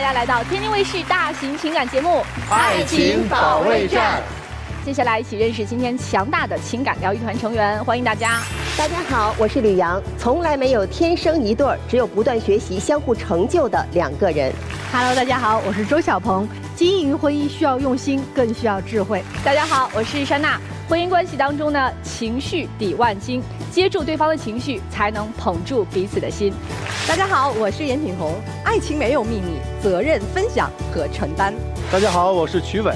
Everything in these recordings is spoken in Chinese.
家来到天津卫视大型情感节目《爱情保卫战》。接下来一起认识今天强大的情感疗愈团成员，欢迎大家。大家好，我是吕阳。从来没有天生一对儿，只有不断学习、相互成就的两个人。Hello， 大家好，我是周小鹏。经营婚姻需要用心，更需要智慧。大家好，我是珊娜。婚姻关系当中呢，情绪抵万金，接住对方的情绪，才能捧住彼此的心。大家好，我是严品红。爱情没有秘密，责任分享和承担。大家好，我是曲伟。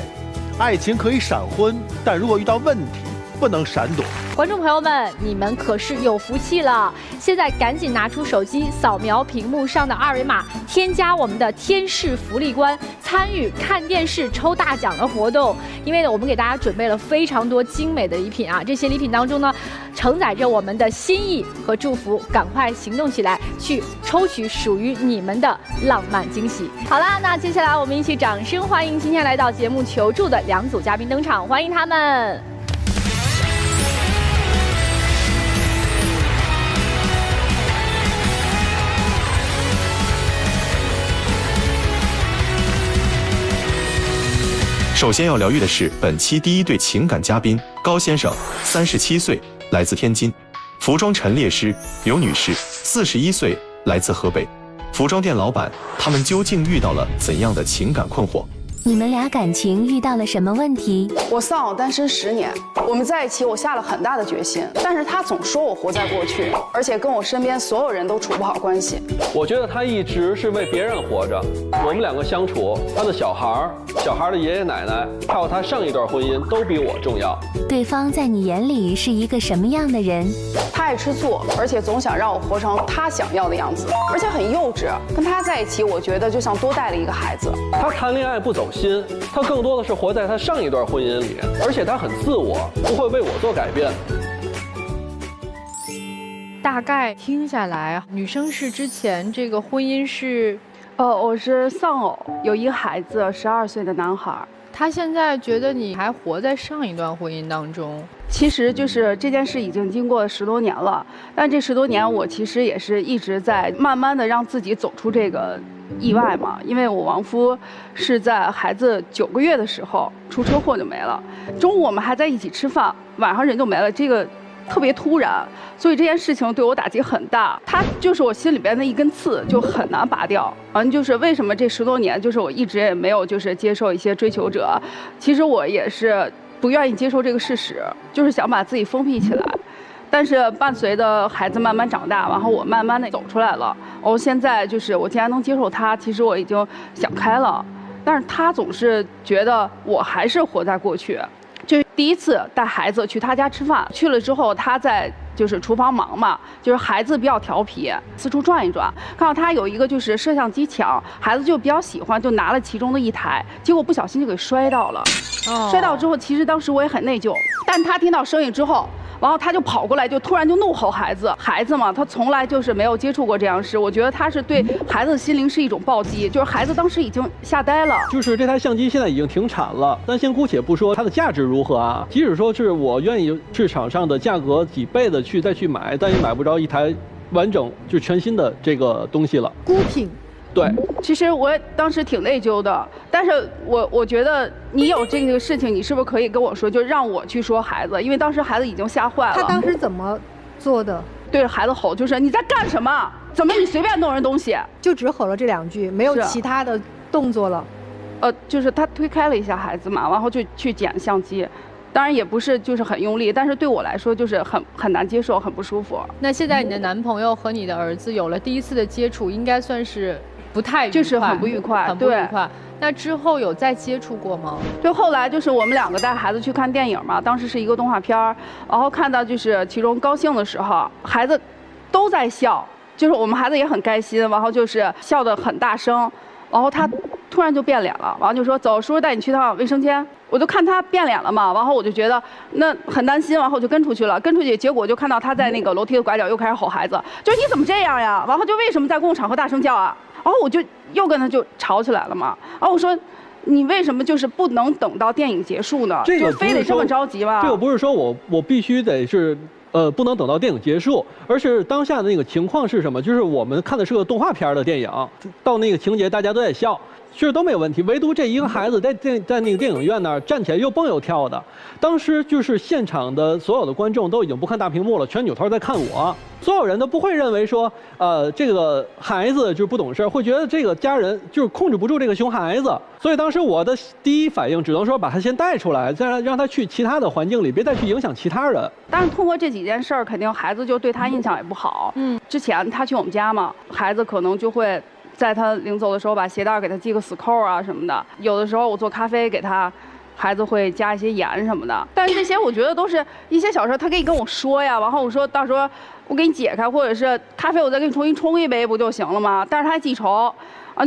爱情可以闪婚，但如果遇到问题，不能闪躲。观众朋友们，你们可是有福气了！现在赶紧拿出手机，扫描屏幕上的二维码，添加我们的天使福利官，参与看电视抽大奖的活动。因为呢，我们给大家准备了非常多精美的礼品啊，这些礼品当中呢，承载着我们的心意和祝福。赶快行动起来，去抽取属于你们的浪漫惊喜！好啦，那接下来我们一起掌声欢迎今天来到节目求助的两组嘉宾登场，欢迎他们。首先要疗愈的是本期第一对情感嘉宾高先生，37岁，来自天津；服装陈列师刘女士，41岁，来自河北，服装店老板。他们究竟遇到了怎样的情感困惑？你们俩感情遇到了什么问题？我丧偶单身10年，我们在一起，我下了很大的决心，但是他总说我活在过去，而且跟我身边所有人都处不好关系。我觉得他一直是为别人活着，我们两个相处，他的小孩的爷爷奶奶，还有他上一段婚姻都比我重要。对方在你眼里是一个什么样的人？他爱吃醋，而且总想让我活成他想要的样子，而且很幼稚。跟他在一起，我觉得就像多带了一个孩子。他谈恋爱不走心，他更多的是活在他上一段婚姻里，而且他很自我，不会为我做改变。大概听下来，女生是之前这个婚姻是，我是丧偶，有一个孩子，12岁的男孩。他现在觉得你还活在上一段婚姻当中。其实就是这件事已经经过10多年了，但这10多年我其实也是一直在慢慢的让自己走出这个意外嘛。因为我亡夫是在孩子9个月的时候出车祸就没了，中午我们还在一起吃饭，晚上人就没了，这个特别突然，所以这件事情对我打击很大。它就是我心里边的一根刺，就很难拔掉。就是为什么这10多年，就是我一直也没有就是接受一些追求者，其实我也是不愿意接受这个事实，就是想把自己封闭起来。但是伴随着孩子慢慢长大，然后我慢慢的走出来了。现在就是我既然能接受他，其实我已经想开了，但是他总是觉得我还是活在过去。就第一次带孩子去他家吃饭，去了之后他在就是厨房忙嘛，就是孩子比较调皮，四处转一转，看到他有一个就是摄像机墙，孩子就比较喜欢，就拿了其中的一台，结果不小心就给摔到了。摔到之后，其实当时我也很内疚，但他听到声音之后，然后他就跑过来，就突然就怒吼孩子。孩子嘛，他从来就是没有接触过这样事，我觉得他是对孩子的心灵是一种暴击，就是孩子当时已经吓呆了。就是这台相机现在已经停产了，但先姑且不说它的价值如何啊，即使说是我愿意市场上的价格几倍的再去买，但也买不着一台完整就全新的这个东西了。孤品。对，其实我当时挺内疚的，但是我觉得你有这个事情，你是不是可以跟我说，就让我去说孩子，因为当时孩子已经吓坏了。他当时怎么做的？对着孩子吼，就是你在干什么？怎么你随便弄人东西？就只吼了这2句，没有其他的动作了。就是他推开了一下孩子嘛，然后就去捡相机。当然也不是就是很用力，但是对我来说就是很难接受，很不舒服。那现在你的男朋友和你的儿子有了第一次的接触，应该算是不太愉快，就是很不愉快，很不愉快。那之后有再接触过吗？就后来就是我们2个带孩子去看电影嘛，当时是一个动画片，然后看到就是其中高兴的时候，孩子都在笑，就是我们孩子也很开心，然后就是笑得很大声，然后他突然就变脸了，然后就说走，叔叔带你去趟卫生间。我就看他变脸了嘛，然后我就觉得那很担心，然后我就跟出去了，结果就看到他在那个楼梯的拐角又开始吼孩子，就是你怎么这样呀？然后就为什么在公共场合大声叫啊？然后我就又跟他就吵起来了嘛。然后我说你为什么就是不能等到电影结束呢？这个就非得这么着急吗？这个不是说我必须得是不能等到电影结束，而是当下的那个情况是什么？就是我们看的是个动画片的电影，到那个情节大家都在笑。其实都没有问题，唯独这一个孩子在那个电影院那儿站起来又蹦又跳的。当时就是现场的所有的观众都已经不看大屏幕了，全扭头在看我。所有人都不会认为说，这个孩子就是不懂事，会觉得这个家人就是控制不住这个熊孩子。所以当时我的第一反应只能说把他先带出来，再让他去其他的环境里，别再去影响其他人。但是通过这几件事儿，肯定孩子就对他印象也不好。之前他去我们家嘛，孩子可能就会在他临走的时候把鞋带给他系个死扣啊什么的。有的时候我做咖啡给他，孩子会加一些盐什么的。但是这些我觉得都是一些小事，他可以跟我说呀。然后我说到时候我给你解开，或者是咖啡我再给你重新冲一杯不就行了吗？但是他还记仇。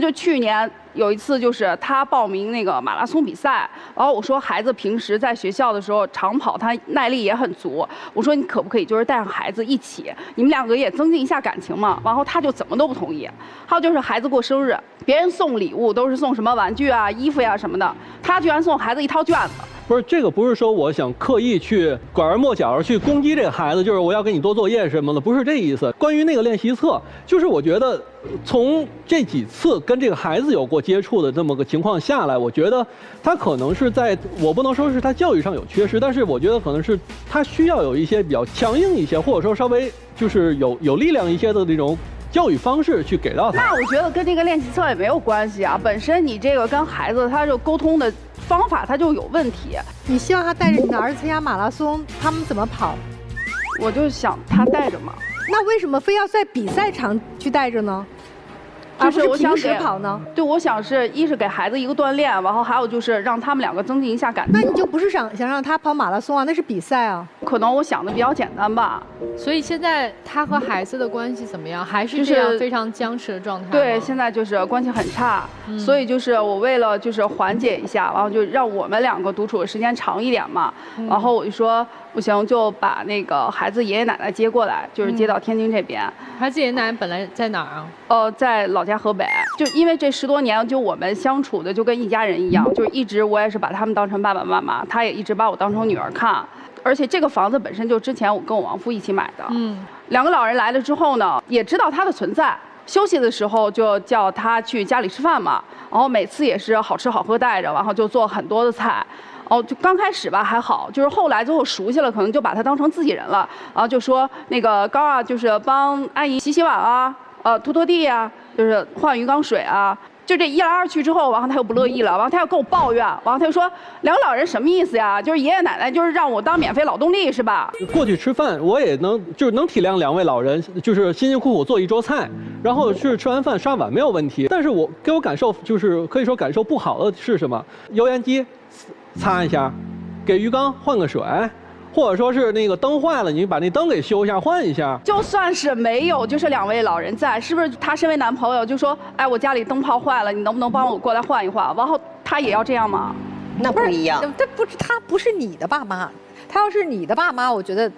就去年有一次，就是他报名那个马拉松比赛，然后我说孩子平时在学校的时候长跑，他耐力也很足。我说你可不可以就是带上孩子一起，你们两个也增进一下感情嘛？然后他就怎么都不同意。还有就是孩子过生日，别人送礼物都是送什么玩具啊、衣服呀什么的，他居然送孩子一套卷子。不是这个，不是说我想刻意去拐弯抹角去攻击这个孩子，就是我要给你多作业什么的，不是这意思。关于那个练习册，就是我觉得从这几次跟这个孩子有过接触的这么个情况下来，我觉得他可能是我不能说是他教育上有缺失，但是我觉得可能是他需要有一些比较强硬一些，或者说稍微就是有力量一些的那种教育方式去给到他。那我觉得跟这个练习册也没有关系啊，本身你这个跟孩子他就沟通的方法他就有问题。你希望他带着你的儿子参加马拉松，他们怎么跑？我就想他带着嘛。那为什么非要在比赛场去带着呢？就是我想平时跑呢？对，我想一是给孩子一个锻炼，然后还有就是让他们两个增进一下感情。那你就不是想让他跑马拉松啊？那是比赛啊。可能我想的比较简单吧。所以现在他和孩子的关系怎么样？还是这样非常僵持的状态？对，现在就是关系很差。所以就是我为了就是缓解一下，然后就让我们两个独处的时间长一点嘛。然后我就说不行，就把那个孩子爷爷奶奶接过来，就是接到天津这边。孩子爷爷奶奶本来在哪儿啊？在老家河北。就因为这10多年，就我们相处的就跟一家人一样，就是一直我也是把他们当成爸爸妈妈，他也一直把我当成女儿看。而且这个房子本身就之前我跟我亡夫一起买的。两个老人来了之后呢，也知道他的存在。休息的时候就叫他去家里吃饭嘛，然后每次也是好吃好喝带着，然后就做很多的菜。就刚开始吧还好，就是后来最后熟悉了，可能就把他当成自己人了。然后就说那个高啊，就是帮阿姨洗洗碗啊，拖拖地啊，就是换鱼缸水啊。就这一来二去之后，然后他又不乐意了，然后他又跟我抱怨，然后他就说两个老人什么意思呀？就是爷爷奶奶就是让我当免费劳动力是吧？过去吃饭我也能体谅两位老人，就是辛辛苦苦做一桌菜，然后是吃完饭刷碗没有问题。但是给我感受就是可以说感受不好的是什么？油烟机擦一下，给鱼缸换个水。或者说是那个灯坏了，你把那灯给修一下，换一下。就算是没有，就是两位老人在，是不是他身为男朋友就说，哎，我家里灯泡坏了，你能不能帮我过来换一换？然后他也要这样吗？那不一样。他不是你的爸妈，他要是你的爸妈，我觉得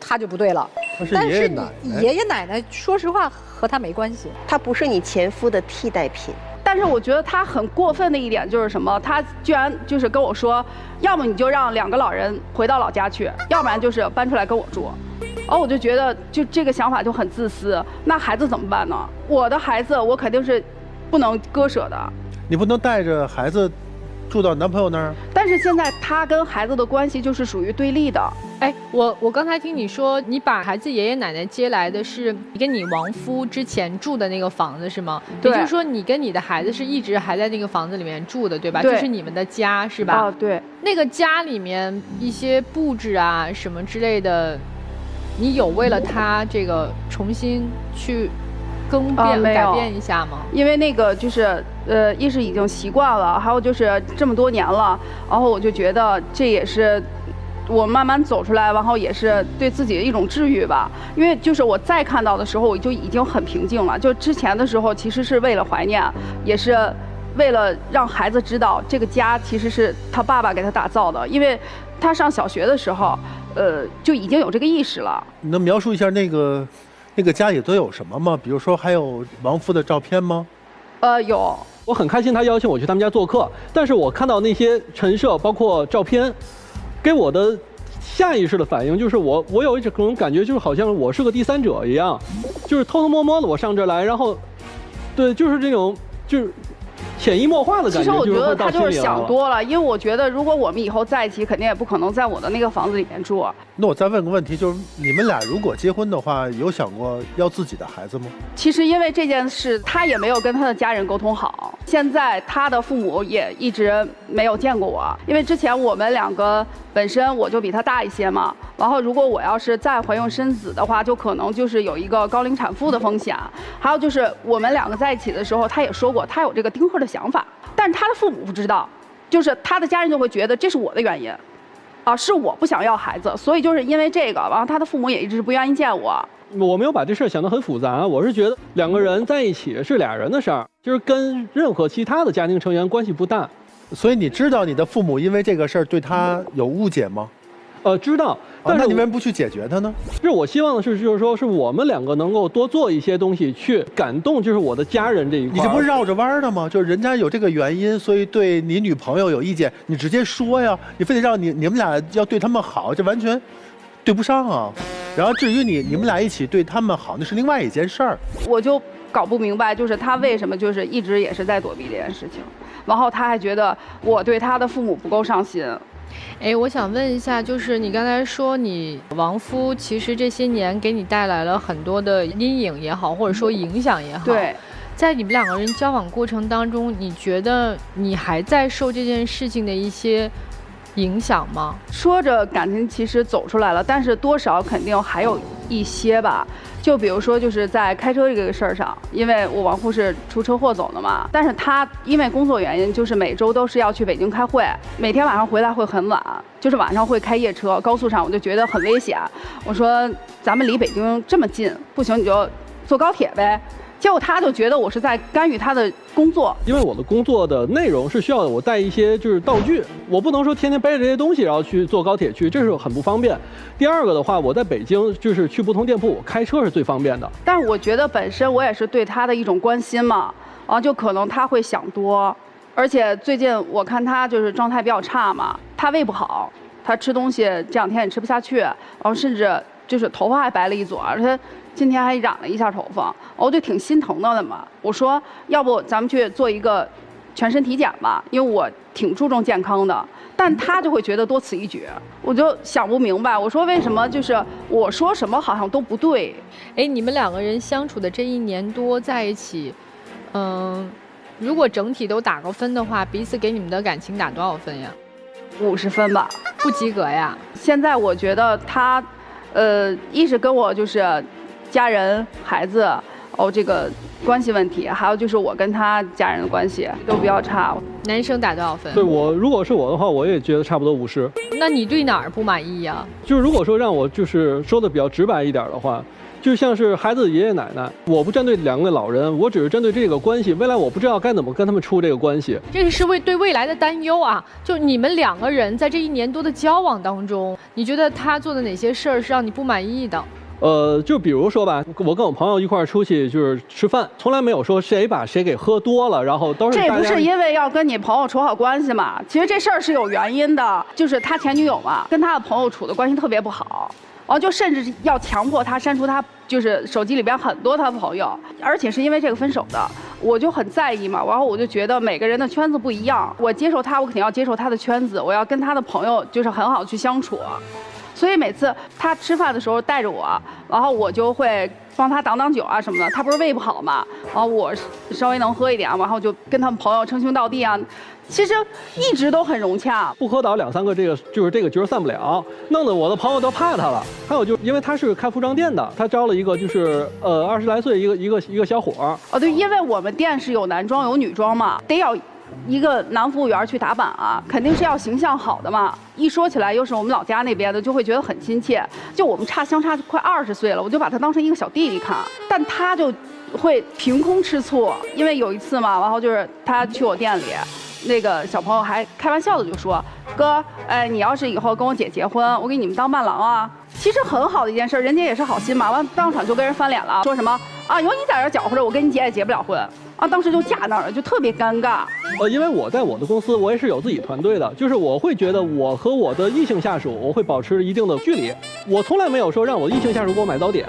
他就不对了。但是你爷爷奶奶，说实话和他没关系，他不是你前夫的替代品。但是我觉得他很过分的一点就是什么？他居然就是跟我说，要么你就让两个老人回到老家去，要不然就是搬出来跟我住。我就觉得就这个想法就很自私。那孩子怎么办呢？我的孩子我肯定是不能割舍的。你不能带着孩子住到男朋友那儿？但是现在他跟孩子的关系就是属于对立的。我刚才听你说，你把孩子爷爷奶奶接来的是你跟你亡夫之前住的那个房子是吗？对。也就是说，你跟你的孩子是一直还在那个房子里面住的，对吧？这是你们的家，是吧？对。那个家里面一些布置啊什么之类的，你有为了他这个重新去改变一下吗？因为那个就是一是已经习惯了，还有就是这么多年了，然后我就觉得这也是我慢慢走出来，然后也是对自己的一种治愈吧。因为就是我再看到的时候，我就已经很平静了。就之前的时候，其实是为了怀念，也是为了让孩子知道这个家其实是他爸爸给他打造的。因为他上小学的时候，就已经有这个意识了。你能描述一下那个家里都有什么吗？比如说还有亡夫的照片吗？有。我很开心他邀请我去他们家做客，但是我看到那些陈设包括照片，给我的下意识的反应就是我有一种感觉，就是好像我是个第三者一样，就是偷偷摸摸的我上这来，然后，对，就是这种就是潜移默化的感觉。其实我觉得他就是想想多了，因为我觉得如果我们以后在一起，肯定也不可能在我的那个房子里面住。那我再问个问题，就是你们俩如果结婚的话，有想过要自己的孩子吗？其实因为这件事，他也没有跟他的家人沟通好。现在他的父母也一直没有见过我，因为之前我们两个本身我就比他大一些嘛。然后如果我要是再怀孕生子的话，就可能就是有一个高龄产妇的风险。还有就是我们两个在一起的时候，他也说过他有这个丁克的想法，但是他的父母不知道，就是他的家人就会觉得这是我的原因。是我不想要孩子，所以就是因为这个，然后他的父母也一直不愿意见我。我没有把这事儿想得很复杂，我是觉得两个人在一起是俩人的事儿，就是跟任何其他的家庭成员关系不大。所以你知道你的父母因为这个事儿对他有误解吗？知道。但是那你为什么不去解决它呢？就是我希望的是，就是说是我们两个能够多做一些东西，去感动就是我的家人这一块。你这不是绕着弯的吗？就是人家有这个原因，所以对你女朋友有意见，你直接说呀，你非得让你们俩要对他们好，这完全对不上啊。然后至于你们俩一起对他们好，那是另外一件事儿。我就搞不明白，就是他为什么就是一直也是在躲避这件事情，然后他还觉得我对他的父母不够上心。我想问一下，就是你刚才说你亡夫其实这些年给你带来了很多的阴影也好，或者说影响也好。对，在你们两个人交往过程当中，你觉得你还在受这件事情的一些影响吗？说着感情其实走出来了，但是多少肯定还有一些吧。就比如说，就是在开车这个事儿上，因为我亡夫是出车祸走的嘛，但是他因为工作原因，就是每周都是要去北京开会，每天晚上回来会很晚，就是晚上会开夜车，高速上我就觉得很危险。我说咱们离北京这么近，不行你就坐高铁呗。结果他就觉得我是在干预他的工作，因为我的工作的内容是需要我带一些就是道具，我不能说天天背着这些东西然后去坐高铁去，这是很不方便。第二个的话，我在北京就是去不同店铺，我开车是最方便的。但是我觉得本身我也是对他的一种关心嘛，就可能他会想多，而且最近我看他就是状态比较差嘛，他胃不好，他吃东西这两天也吃不下去，然后甚至就是头发还白了一撮，而且今天还染了一下头发，我就挺心疼的嘛。我说要不咱们去做一个全身体检吧，因为我挺注重健康的。但他就会觉得多此一举，我就想不明白。我说为什么就是我说什么好像都不对？你们两个人相处的这1年多在一起，如果整体都打个分的话，彼此给你们的感情打多少分呀？50分吧，不及格呀。现在我觉得他，一是跟我就是家人、孩子，这个关系问题，还有就是我跟他家人的关系都比较差。男生打多少分？对我，如果是我的话，我也觉得差不多50。那你对哪儿不满意呀？就是如果说让我就是说的比较直白一点的话，就像是孩子的爷爷奶奶，我不针对2个老人，我只是针对这个关系，未来我不知道该怎么跟他们处这个关系。这是对未来的担忧啊！就你们2个人在这1年多的交往当中，你觉得他做的哪些事儿是让你不满意的？就比如说吧，我跟我朋友一块儿出去就是吃饭，从来没有说谁把谁给喝多了，然后都是。这不是因为要跟你朋友处好关系嘛？其实这事儿是有原因的，就是他前女友嘛，跟他的朋友处的关系特别不好，就甚至要强迫他删除他就是手机里边很多他的朋友，而且是因为这个分手的。我就很在意嘛，然后我就觉得每个人的圈子不一样，我接受他，我肯定要接受他的圈子，我要跟他的朋友就是很好去相处。所以每次他吃饭的时候带着我，然后我就会帮他挡挡酒啊什么的。他不是胃不好嘛，然后我稍微能喝一点，然后就跟他们朋友称兄道弟啊。其实一直都很融洽，不喝倒2、3个，这个局散不了，弄得我的朋友都怕他了。还有就因为他是开服装店的，他招了一个就是20来岁一个小伙儿。对，因为我们店是有男装有女装嘛，得要一个男服务员去打扮啊，肯定是要形象好的嘛。一说起来又是我们老家那边的，就会觉得很亲切。就我们相差快20岁了，我就把他当成一个小弟弟看，但他就会凭空吃醋。因为有一次嘛，然后就是他去我店里，那个小朋友还开玩笑的就说：“哥，哎，你要是以后跟我姐结婚，我给你们当伴郎啊。”其实很好的一件事，人家也是好心嘛。完当场就跟人翻脸了，说什么啊，有你在这搅和着，我跟你姐也结不了婚啊。当时就架那儿了，就特别尴尬。因为我在我的公司，我也是有自己团队的，就是我会觉得我和我的异性下属，我会保持一定的距离。我从来没有说让我的异性下属给我买早点，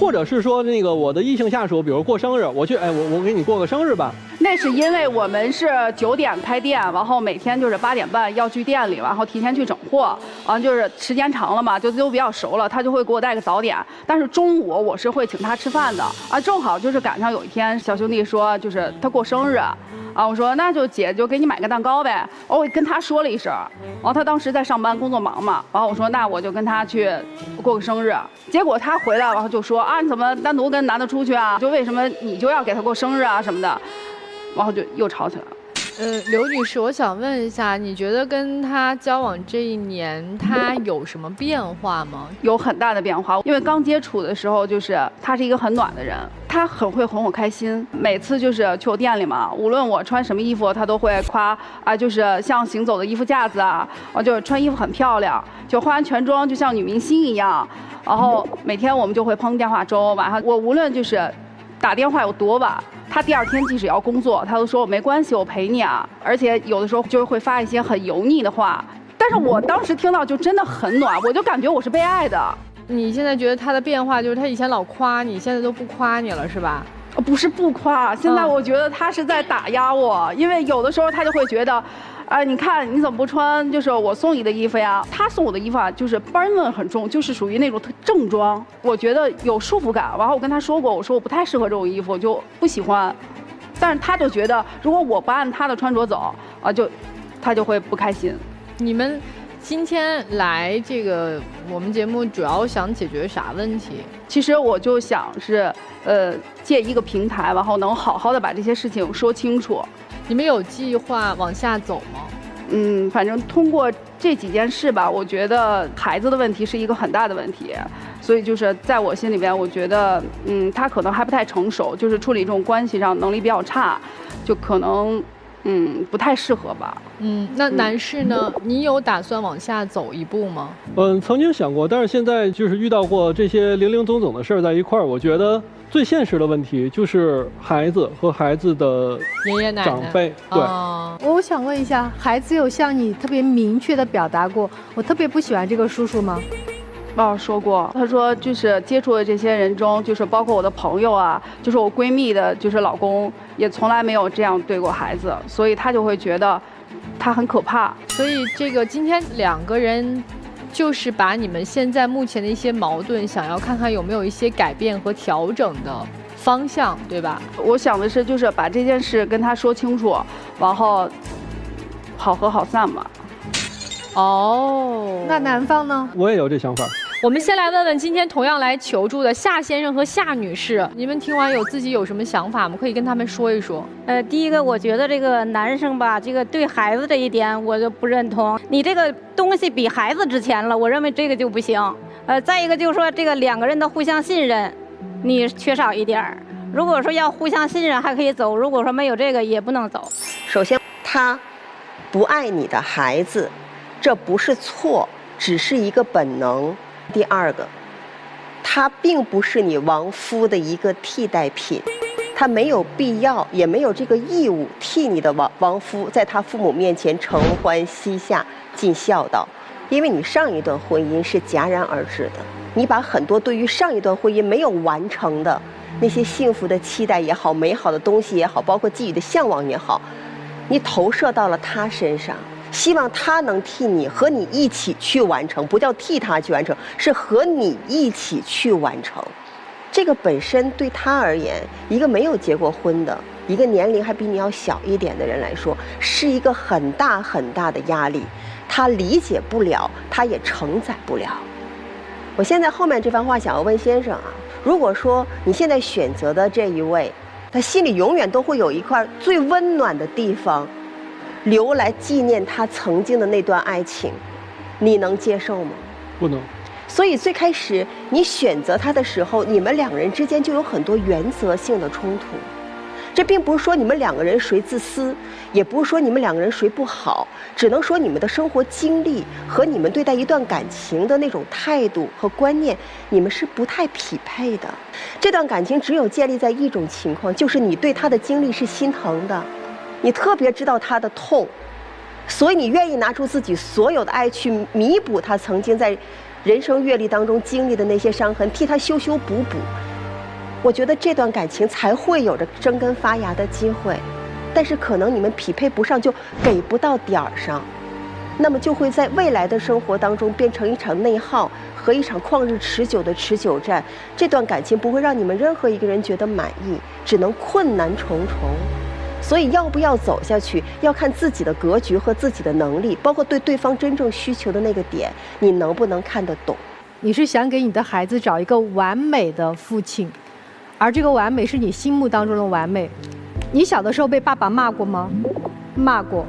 或者是说那个我的异性下属，比如过生日，我去，哎，我给你过个生日吧。那是因为我们是9点开店，然后每天就是8点半要去店里，然后提前去整货，就是时间长了嘛，就都比较熟了，他就会给我带个早点。但是中午我是会请他吃饭的啊，正好就是赶上有一天小兄弟说就是他过生日啊，我说那就姐就给你买个蛋糕呗，我跟他说了一声，然后他当时在上班工作忙嘛，然后我说那我就跟他去过个生日，结果他回来然后就说啊你怎么单独跟男的出去啊？就为什么你就要给他过生日啊什么的？然后就又吵起来了。刘女士，我想问一下，你觉得跟他交往这1年，他有什么变化吗？有很大的变化，因为刚接触的时候，就是他是一个很暖的人，他很会哄我开心。每次就是去我店里嘛，无论我穿什么衣服，他都会夸啊，就是像行走的衣服架子啊，就是穿衣服很漂亮，就化完全妆就像女明星一样。然后每天我们就会烹电话粥，晚上我无论就是打电话有多晚。他第2天即使要工作，他都说没关系，我陪你啊。而且有的时候就是会发一些很油腻的话，但是我当时听到就真的很暖，我就感觉我是被爱的。你现在觉得他的变化就是他以前老夸你，现在都不夸你了，是吧？不是不夸，现在我觉得他是在打压我，因为有的时候他就会觉得。你看你怎么不穿就是我送你的衣服呀？他送我的衣服啊，就是班味很重，就是属于那种正装，我觉得有束缚感。然后我跟他说过，我说我不太适合这种衣服，我就不喜欢。但是他就觉得，如果我不按他的穿着走啊，他就会不开心。你们今天来这个我们节目，主要想解决啥问题？其实我就想是借一个平台，然后能好好的把这些事情说清楚。你们有计划往下走吗？反正通过这几件事吧，我觉得孩子的问题是一个很大的问题，所以就是在我心里边，我觉得他可能还不太成熟，就是处理这种关系上能力比较差，就可能不太适合吧。那男士呢？你有打算往下走一步吗？曾经想过，但是现在就是遇到过这些零零总总的事儿在一块儿，我觉得最现实的问题就是孩子和孩子的爷爷奶奶、长辈。对，我想问一下，孩子有向你特别明确的表达过，我特别不喜欢这个叔叔吗？说过，他说就是接触的这些人中，就是包括我的朋友啊，就是我闺蜜的，就是老公也从来没有这样对过孩子，所以他就会觉得他很可怕。所以这个今天2个人就是把你们现在目前的一些矛盾，想要看看有没有一些改变和调整的方向，对吧？我想的是，就是把这件事跟他说清楚，然后好合好散嘛。那男方呢？我也有这想法。我们先来问问今天同样来求助的夏先生和夏女士，你们听完自己有什么想法吗？可以跟他们说一说。第一个，我觉得这个男生吧，这个对孩子这一点我就不认同。你这个东西比孩子值钱了，我认为这个就不行。再一个就是说，这个2个人的互相信任，你缺少一点儿。如果说要互相信任还可以走，如果说没有这个也不能走。首先，他不爱你的孩子，这不是错，只是一个本能。第2个，他并不是你亡夫的一个替代品，他没有必要，也没有这个义务替你的亡夫在他父母面前承欢膝下，尽孝道。因为你上一段婚姻是戛然而止的，你把很多对于上一段婚姻没有完成的那些幸福的期待也好，美好的东西也好，包括寄予的向往也好，你投射到了他身上，希望他能替你和你一起去完成，不叫替他去完成，是和你一起去完成。这个本身对他而言，一个没有结过婚的，一个年龄还比你要小一点的人来说，是一个很大很大的压力，他理解不了，他也承载不了。我现在后面这番话想要问先生啊，如果说你现在选择的这一位，他心里永远都会有一块最温暖的地方，留来纪念他曾经的那段爱情，你能接受吗？不能。所以最开始你选择他的时候，你们2人之间就有很多原则性的冲突，这并不是说你们两个人谁自私，也不是说你们两个人谁不好，只能说你们的生活经历和你们对待一段感情的那种态度和观念，你们是不太匹配的。这段感情只有建立在一种情况，就是你对他的经历是心疼的，你特别知道他的痛，所以你愿意拿出自己所有的爱去弥补他曾经在人生阅历当中经历的那些伤痕，替他修修补补。我觉得这段感情才会有着生根发芽的机会，但是可能你们匹配不上，就给不到点儿上，那么就会在未来的生活当中变成一场内耗和一场旷日持久的持久战。这段感情不会让你们任何一个人觉得满意，只能困难重重。所以要不要走下去，要看自己的格局和自己的能力，包括对对方真正需求的那个点，你能不能看得懂？你是想给你的孩子找一个完美的父亲，而这个完美是你心目当中的完美。你小的时候被爸爸骂过吗？骂过。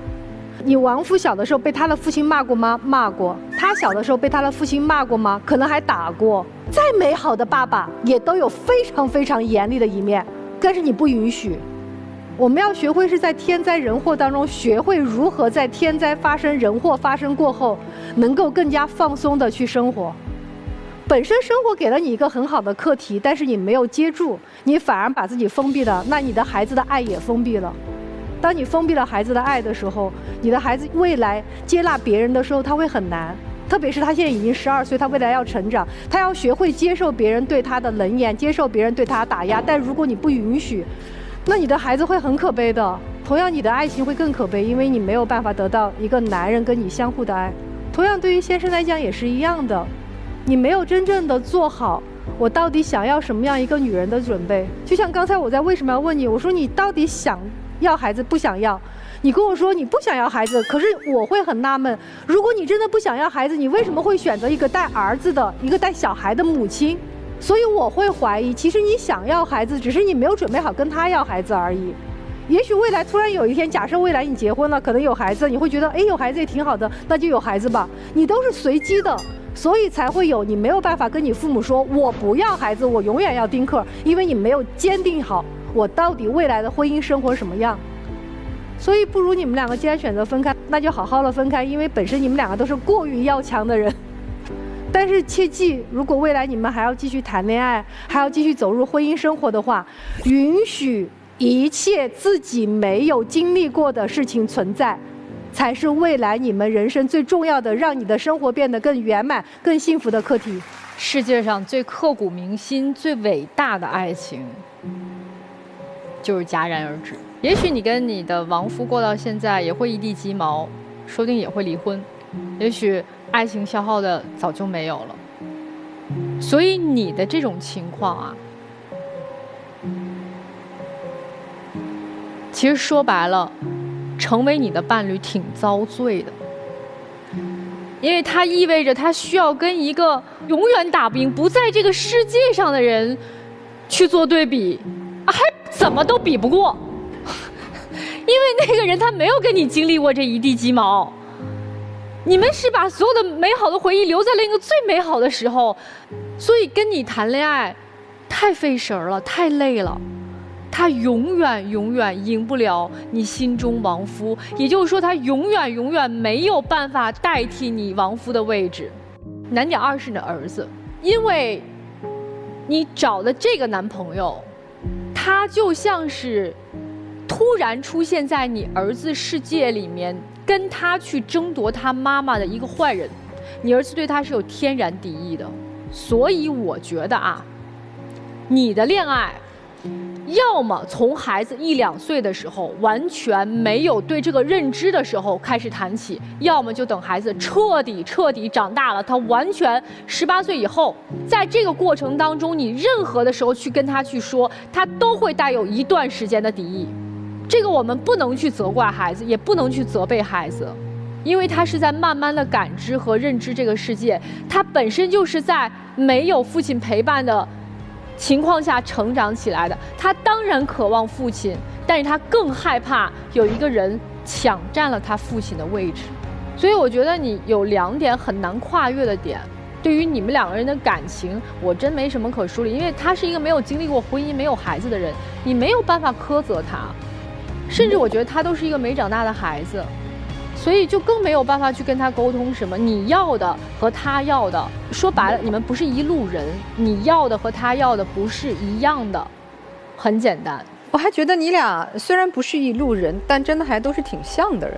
你亡夫小的时候被他的父亲骂过吗？骂过。他小的时候被他的父亲骂过吗？可能还打过。再美好的爸爸也都有非常非常严厉的一面，但是你不允许。我们要学会是在天灾人祸当中，学会如何在天灾发生、人祸发生过后，能够更加放松的去生活。本身生活给了你一个很好的课题，但是你没有接住，你反而把自己封闭了，那你的孩子的爱也封闭了。当你封闭了孩子的爱的时候，你的孩子未来接纳别人的时候，他会很难。特别是他现在已经12岁，他未来要成长，他要学会接受别人对他的冷眼，接受别人对他的打压。但如果你不允许，那你的孩子会很可悲的。同样，你的爱情会更可悲，因为你没有办法得到一个男人跟你相互的爱。同样，对于先生来讲也是一样的。你没有真正的做好我到底想要什么样一个女人的准备。就像刚才我在为什么要问你，我说你到底想要孩子不想要，你跟我说你不想要孩子，可是我会很纳闷，如果你真的不想要孩子，你为什么会选择一个带儿子的一个带小孩的母亲？所以我会怀疑，其实你想要孩子，只是你没有准备好跟他要孩子而已。也许未来突然有一天，假设未来你结婚了，可能有孩子，你会觉得哎，有孩子也挺好的，那就有孩子吧。你都是随机的，所以才会有你没有办法跟你父母说我不要孩子，我永远要丁克，因为你没有坚定好我到底未来的婚姻生活什么样。所以不如你们两个既然选择分开，那就好好的分开，因为本身你们两个都是过于要强的人。但是切记，如果未来你们还要继续谈恋爱，还要继续走入婚姻生活的话，允许一切自己没有经历过的事情存在，才是未来你们人生最重要的，让你的生活变得更圆满、更幸福的课题。世界上最刻骨铭心、最伟大的爱情，就是戛然而止。也许你跟你的亡夫过到现在也会一地鸡毛，说不定也会离婚，也许爱情消耗的早就没有了。所以你的这种情况啊，其实说白了，成为你的伴侣挺遭罪的，因为它意味着他需要跟一个永远打不赢、不在这个世界上的人去做对比，还怎么都比不过，因为那个人他没有跟你经历过这一地鸡毛。你们是把所有的美好的回忆留在了一个最美好的时候，所以跟你谈恋爱太费神了，太累了。他永远永远赢不了你心中亡夫，也就是说他永远永远没有办法代替你亡夫的位置。难点2是你的儿子，因为你找的这个男朋友，他就像是突然出现在你儿子世界里面，跟他去争夺他妈妈的一个坏人，你儿子对他是有天然敌意的。所以我觉得啊，你的恋爱要么从孩子1、2岁的时候完全没有对这个认知的时候开始谈起，要么就等孩子彻底长大了，他完全18岁以后，在这个过程当中，你任何的时候去跟他去说，他都会带有一段时间的敌意。这个我们不能去责怪孩子，也不能去责备孩子，因为他是在慢慢的感知和认知这个世界，他本身就是在没有父亲陪伴的情况下成长起来的，他当然渴望父亲，但是他更害怕有一个人抢占了他父亲的位置。所以我觉得你有2点很难跨越的点，对于你们两个人的感情，我真没什么可说的，因为他是一个没有经历过婚姻、没有孩子的人，你没有办法苛责他，甚至我觉得他都是一个没长大的孩子，所以就更没有办法去跟他沟通什么。你要的和他要的，说白了，你们不是一路人，你要的和他要的不是一样的，很简单。我还觉得你俩虽然不是一路人，但真的还都是挺像的人，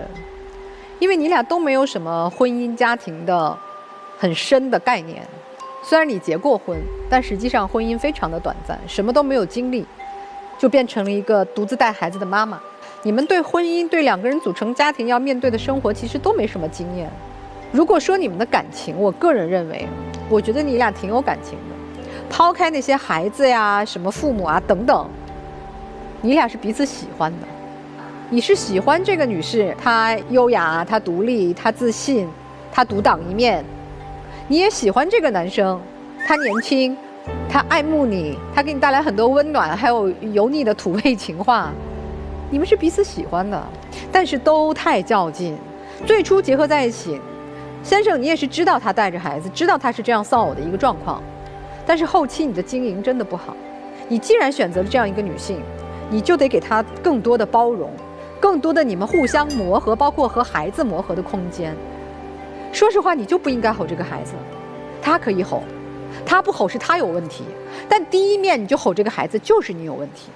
因为你俩都没有什么婚姻家庭的很深的概念。虽然你结过婚，但实际上婚姻非常的短暂，什么都没有经历，就变成了一个独自带孩子的妈妈。你们对婚姻、对两个人组成家庭要面对的生活，其实都没什么经验。如果说你们的感情，我个人认为，我觉得你俩挺有感情的。抛开那些孩子呀、什么父母啊等等，你俩是彼此喜欢的。你是喜欢这个女士，她优雅，她独立，她自信，她独当一面。你也喜欢这个男生，他年轻，他爱慕你，他给你带来很多温暖，还有油腻的土味情话。你们是彼此喜欢的，但是都太较劲。最初结合在一起，先生你也是知道他带着孩子，知道他是这样丧偶的一个状况，但是后期你的经营真的不好。你既然选择了这样一个女性，你就得给她更多的包容，更多的你们互相磨合，包括和孩子磨合的空间。说实话，你就不应该吼这个孩子，他可以吼，他不吼是他有问题，但第一面你就吼这个孩子，就是你有问题。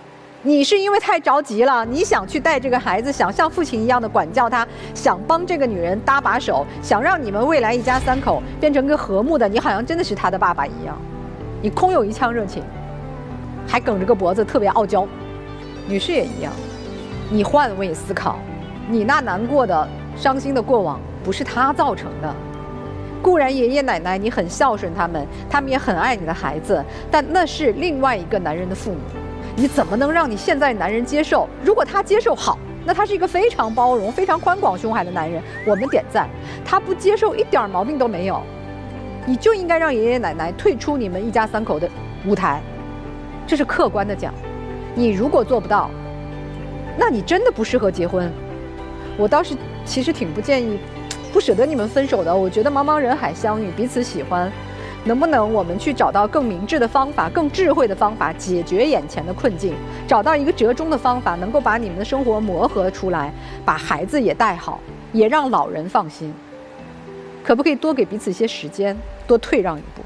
你是因为太着急了，你想去带这个孩子，想像父亲一样的管教他，想帮这个女人搭把手，想让你们未来一家三口变成个和睦的，你好像真的是他的爸爸一样，你空有一腔热情，还梗着个脖子，特别傲娇。女士也一样，你换位思考，你那难过的、伤心的过往不是他造成的。固然爷爷奶奶你很孝顺他们，他们也很爱你的孩子，但那是另外一个男人的父母。你怎么能让你现在男人接受？如果他接受好，那他是一个非常包容、非常宽广胸怀的男人，我们点赞。他不接受，一点毛病都没有，你就应该让爷爷奶奶退出你们一家三口的舞台，这是客观的讲。你如果做不到，那你真的不适合结婚。我倒是其实挺不建议、不舍得你们分手的。我觉得茫茫人海相遇，彼此喜欢。能不能我们去找到更明智的方法、更智慧的方法解决眼前的困境，找到一个折中的方法，能够把你们的生活磨合出来，把孩子也带好，也让老人放心。可不可以多给彼此一些时间，多退让一步？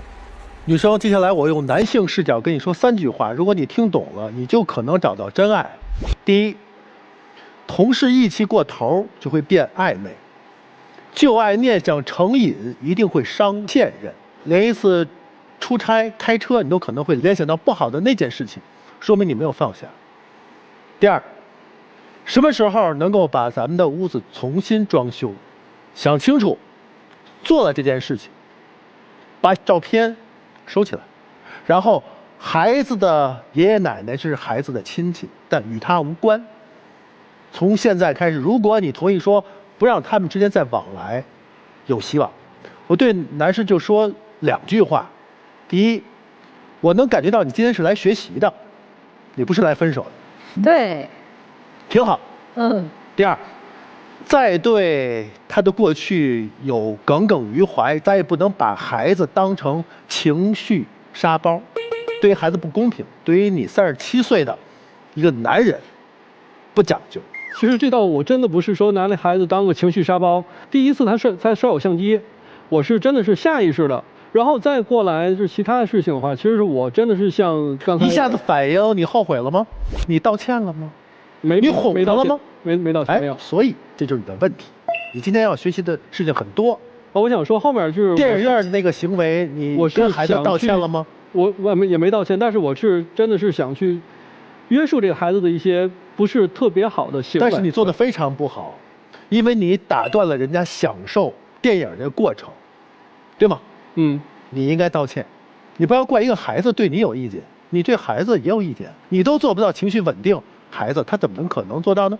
女生，接下来我用男性视角跟你说3句话，如果你听懂了，你就可能找到真爱。第一，同事义气过头就会变暧昧，旧爱念想成瘾一定会伤现任。连一次出差开车，你都可能会联想到不好的那件事情，说明你没有放下。第二，什么时候能够把咱们的屋子重新装修？想清楚，做了这件事情，把照片收起来，然后孩子的爷爷奶奶是孩子的亲戚，但与他无关。从现在开始，如果你同意说不让他们之间再往来，有希望。我对男士就说2句话：第一，我能感觉到你今天是来学习的，你不是来分手的。对，挺好。第二，再对他的过去有耿耿于怀，咱也不能把孩子当成情绪沙包，对于孩子不公平，对于你37岁的一个男人不讲究。其实这倒我真的不是说拿那孩子当个情绪沙包。第一次他摔我相机，我是真的是下意识的，然后再过来是其他的事情的话，其实是我真的是像刚才一下子反应，你后悔了吗？你道歉了吗？你哄他了吗？没道歉，没有。所以这就是你的问题。你今天要学习的事情很多。我想说后面就是电影院的那个行为，你跟孩子道歉了吗？我也没道歉，但是我是真的是想去约束这个孩子的一些不是特别好的行为。但是你做的非常不好，因为你打断了人家享受电影的过程，对吗？你应该道歉。你不要怪一个孩子对你有意见，你对孩子也有意见。你都做不到情绪稳定，孩子他怎么可能做到呢？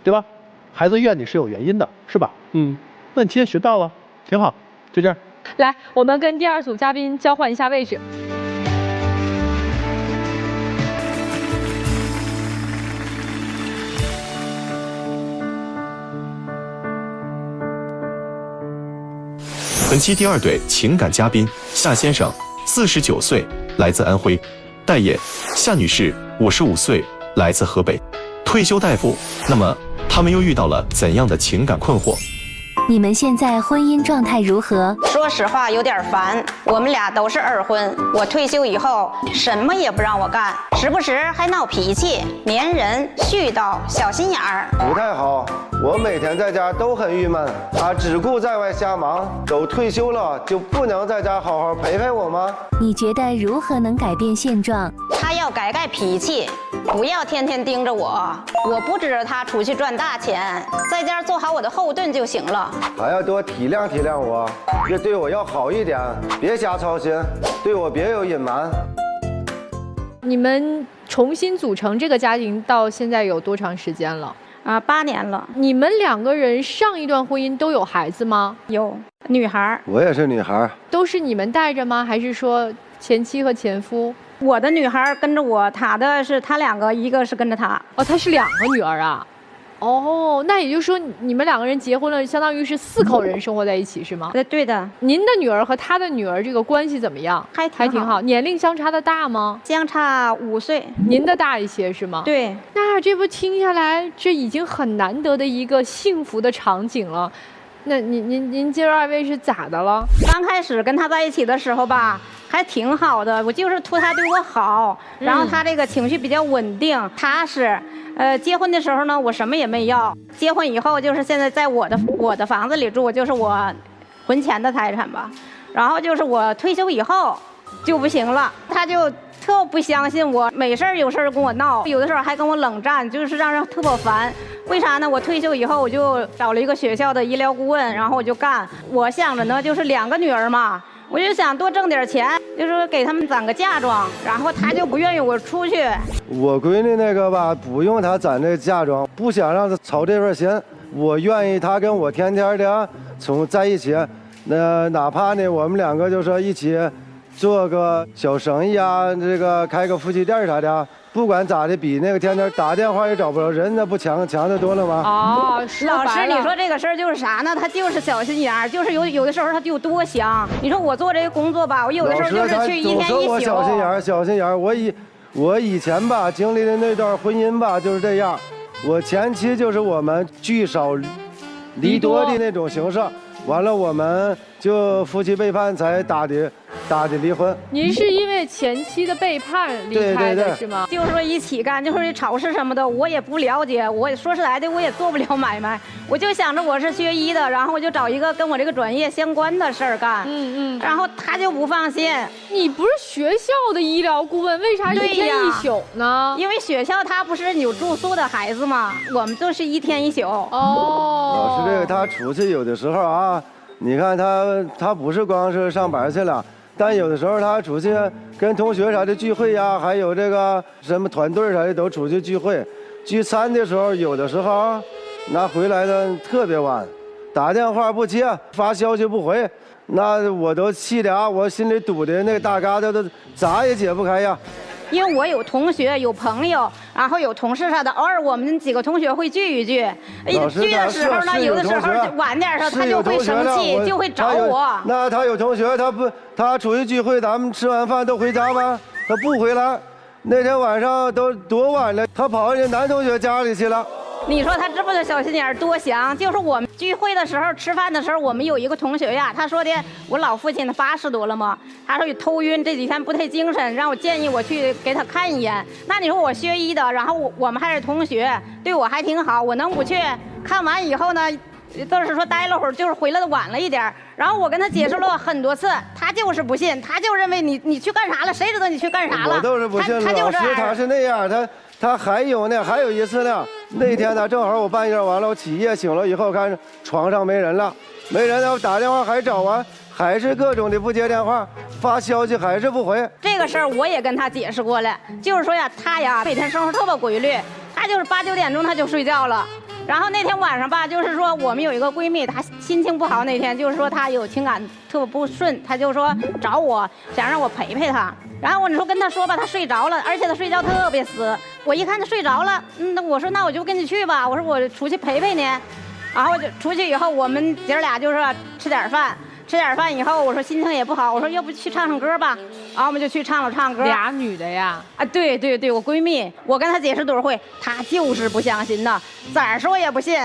对吧？孩子怨你是有原因的，是吧？那你今天学到了，挺好，就这样。来，我们跟第2组嘉宾交换一下位置。本期第2对情感嘉宾夏先生，49岁，来自安徽。待业，夏女士，55岁，来自河北。退休大夫。那么他们又遇到了怎样的情感困惑？你们现在婚姻状态如何？说实话有点烦，我们俩都是二婚。我退休以后什么也不让我干，时不时还闹脾气，粘人、絮叨、小心眼儿，不太好。我每天在家都很郁闷，他只顾在外瞎忙。都退休了，就不能在家好好陪陪我吗？你觉得如何能改变现状？他要改脾气，不要天天盯着我。我不指着他出去赚大钱，在家做好我的后盾就行了。还要多体谅体谅我，也对我要好一点，别瞎操心，对我别有隐瞒。你们重新组成这个家庭到现在有多长时间了？8年了。你们2个人上一段婚姻都有孩子吗？有，女孩。我也是女孩。都是你们带着吗？还是说前妻和前夫？我的女孩跟着我，他的是他2个，一个是跟着他。哦，他是2个女儿啊。哦，那也就是说你们2个人结婚了，相当于是4口人生活在一起是吗？对的。您的女儿和他的女儿这个关系怎么样？还挺好。年龄相差的大吗？相差5岁。您的大一些是吗？对。那这不听下来，这已经很难得的一个幸福的场景了。那您今儿2位是咋的了？刚开始跟他在一起的时候吧，还挺好的，我就是图他对我好，然后他这个情绪比较稳定踏实。结婚的时候呢，我什么也没要。结婚以后就是现在在我的房子里住，就是我婚前的财产吧。然后就是我退休以后就不行了，他就特不相信我，没事有事跟我闹，有的时候还跟我冷战，就是让人特别烦。为啥呢？我退休以后我就找了一个学校的医疗顾问，然后我就干。我想着呢，就是2个女儿嘛。我就想多挣点钱，就是给他们攒个嫁妆，然后他就不愿意我出去。我闺女那个吧，不用她攒这嫁妆，不想让她操这份心。我愿意她跟我天天的在一起，哪怕呢我们2个就说一起做个小生意啊，这个开个夫妻店啥的。不管咋的，比那个天天打电话也找不着人，那不强得多了吗？哦，老师，你说这个事儿就是啥呢？他就是小心眼儿，就是有的时候他就多想。你说我做这个工作吧，我有的时候就是去一天一宿。我小心眼儿。我以前吧经历的那段婚姻吧就是这样，我前期就是我们聚少离多的那种形式，完了我们就夫妻背叛才打的离婚。您是因为前妻的背叛离开的是吗？就是说一起干，就是超市什么的，我也不了解。我说实在的，我也做不了买卖。我就想着我是学医的，然后我就找一个跟我这个专业相关的事儿干。然后他就不放心。你不是学校的医疗顾问，为啥一天一宿呢？因为学校他不是有住宿的孩子吗？我们都是一天一宿。老师，这个他出去有的时候啊，你看他不是光是上班去了。但有的时候他出去跟同学啥的聚会呀，还有这个什么团队啥的都出去聚会，聚餐的时候有的时候那回来的特别晚，打电话不接，发消息不回，那我都气的啊，我心里堵的那个大疙瘩都咋也解不开呀。因为我有同学有朋友，然后有同事啥的，偶尔我们几个同学会聚一聚。聚的时候呢，有的时候晚点他就会生气，就会找我。那他有同学，他出去聚会，咱们吃完饭都回家吗？他不回来。那天晚上都多晚了，他跑人家男同学家里去了。你说他这不就小心眼多想？就是我们聚会的时候吃饭的时候，我们有一个同学呀，他说的我老父亲他80多了嘛，他说有头晕，这几天不太精神，让我建议我去给他看一眼。那你说我学医的，然后我们还是同学，对我还挺好，我能不去？看完以后呢，都是说待了会儿，就是回来的晚了一点。然后我跟他解释了很多次，他就是不信，他就认为你去干啥了？谁知道你去干啥了？我都是不信。老师他是那样，他还有一次呢。那天呢，正好我半夜完了，我起夜醒了以后，看床上没人了，没人了，我打电话还找完，还是各种的不接电话，发消息还是不回。这个事儿我也跟他解释过了，就是说呀，他呀每天生活特别规律，他就是8、9点钟他就睡觉了。然后那天晚上吧，就是说我们有一个闺蜜，她心情不好那天，就是说她有情感特别不顺，她就说找我，想让我陪陪她。然后我说跟她说吧，她睡着了，而且她睡觉特别死。我一看她睡着了，那我说那我就跟你去吧，我说我出去陪陪你。然后就出去以后，我们姐俩就说吃点饭。吃点饭以后，我说心情也不好，我说要不去唱唱歌吧，然后我们就去唱了唱歌。俩女的呀？啊，对对对，我闺蜜，我跟她解释多少回，她就是不相信呐，咋说也不信。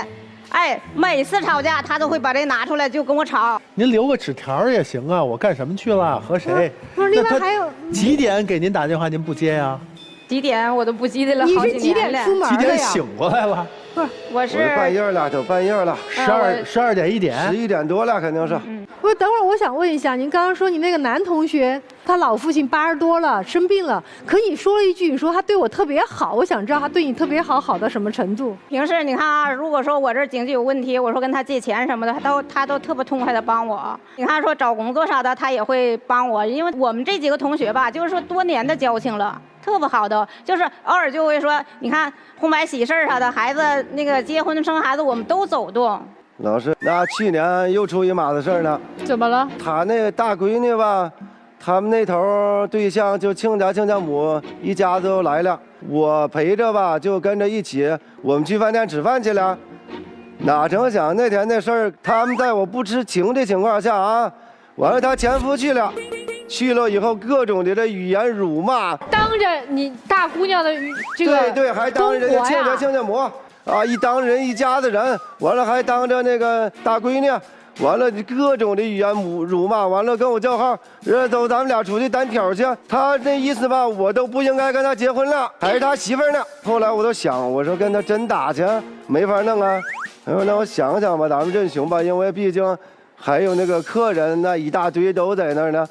哎，每次吵架，她都会把这拿出来就跟我吵。您留个纸条也行啊，我干什么去了，和谁？不是，另外还有几点给您打电话您不接呀？几点我都不记得了，你好几是几点年了。出门的呀？几点醒过来了？不是，我是半夜了，都半夜了，12点1点，11点多了，肯定是。不是，等会儿我想问一下，您刚刚说你那个男同学，他老父亲80多了，生病了，可你说了一句，你说他对我特别好，我想知道他对你特别好，好到什么程度？平时你看啊，如果说我这经济有问题，我说跟他借钱什么的，他都特别痛快的帮我。你看说找工作啥的，他也会帮我，因为我们这几个同学吧，就是说多年的交情了。特别好的，就是偶尔就会说，你看红白喜事啥的，孩子那个结婚生孩子，我们都走动。老师，那去年又出一码子事儿呢。怎么了？他那个大闺女吧，他们那头对象就亲家母一家子都来了，我陪着吧，就跟着一起，我们去饭店吃饭去了。哪成想那天那事儿，他们在我不知情的情况下啊，完了他前夫去了。去了以后，各种的这语言辱骂，当着你大姑娘的这个对，还当着人家亲家母啊，一当人一家子人，完了还当着那个大闺女，完了各种的语言辱骂，完了跟我叫号，走，咱们俩出去单挑去。他那意思吧，我都不应该跟他结婚了，还是他媳妇儿呢。后来我都想，我说跟他真打去，没法弄啊。那我想想吧，咱们认熊吧，因为毕竟还有那个客人那一大堆都在那儿呢。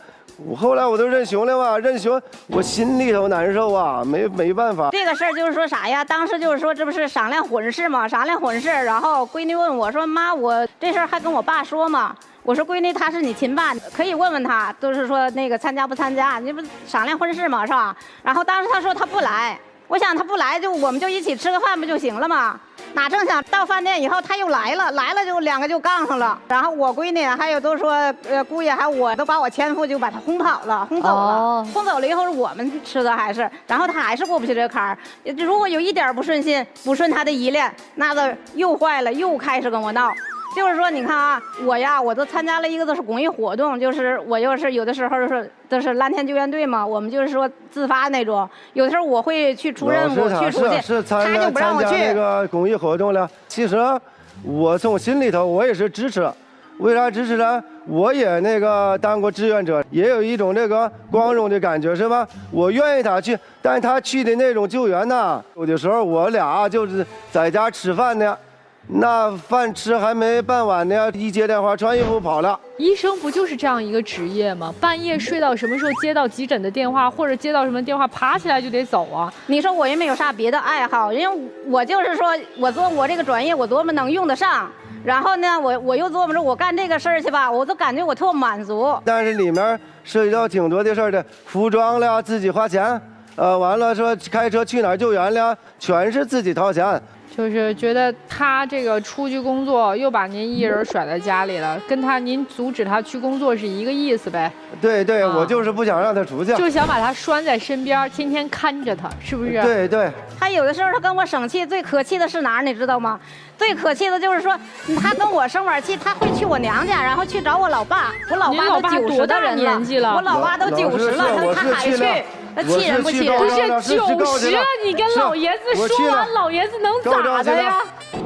后来我都认熊了嘛，认熊我心里头难受啊，没办法。这个事儿就是说啥呀？当时就是说这不是商量婚事嘛，商量婚事，然后闺女问我说：“妈，我这事儿还跟我爸说吗？”我说：“闺女，他是你亲爸，可以问问他，都是说那个参加不参加，你不商量婚事嘛，是吧？”然后当时他说他不来，我想他不来我们就一起吃个饭不就行了吗？哪正想到饭店以后他又来了就两个就杠上了，然后我闺女还有都说姑爷还有我都把我前夫就把他轰跑了，轰走了，轰走了以后是我们吃的还是，然后他还是过不去这个坎儿，如果有一点不顺心不顺他的依恋，那个又坏了，又开始跟我闹。就是说，你看啊，我都参加了一个都是公益活动，就是我就是有的时候都是蓝天救援队嘛，我们就是说自发那种，有的时候我会去出任务去出去，他就不让我去。那个公益活动了，其实我从心里头我也是支持，为啥支持呢？我也那个当过志愿者，也有一种这个光荣的感觉，是吧？我愿意他去，但他去的那种救援呢，有的时候我俩就是在家吃饭呢。那饭吃还没办完呢，一接电话穿衣服跑了。医生不就是这样一个职业吗？半夜睡到什么时候接到急诊的电话，或者接到什么电话，爬起来就得走啊。你说我也没有啥别的爱好，因为我就是说我做我这个专业，我琢磨能用得上。然后呢，我又琢磨着我干这个事儿去吧，我都感觉我特满足。但是里面涉及到挺多的事儿的，服装了自己花钱，完了说开车去哪儿救援了，全是自己掏钱。就是觉得他这个出去工作，又把您一人甩在家里了，跟您阻止他去工作是一个意思呗？对，我就是不想让他出去，就想把他拴在身边，天天看着他，是不是？对。他有的时候他跟我生气，最可气的是哪儿，你知道吗？最可气的就是说，他跟我生完气，他会去我娘家，然后去找我老爸。我老爸都90的人了，我老爸都90了，他还去。那气人不气人？不是90，你跟老爷子说完，老爷子能咋的呀？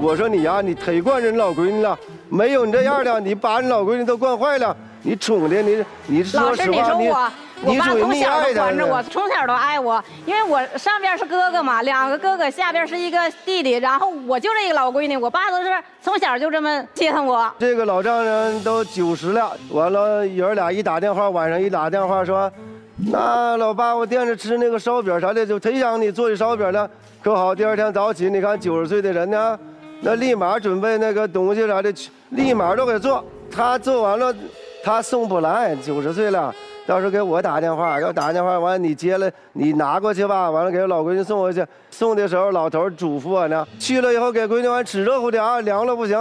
我说你呀，你忒惯人老闺女了，没有你这样的，你把你老闺女都惯坏了，你宠的你说实话，我爸从小都管着我，从小都爱我，因为我上边是哥哥嘛，2个哥哥，下边是一个弟弟，然后我就这一个老闺女，我爸都是从小就这么接疼我。这个老丈人都90了，完了爷俩一打电话，晚上一打电话说。那老爸，我惦着吃那个烧饼啥的，就忒想你做的烧饼了。可好，第2天早起，你看90岁的人呢，那立马准备那个东西啥的，立马都给做。他做完了，他送不来，90岁了，到时候给我打电话，要打电话完你接了，你拿过去吧。完了给老闺女送回去，送的时候老头嘱咐我呢，去了以后给闺女完吃热乎的啊，凉了不行。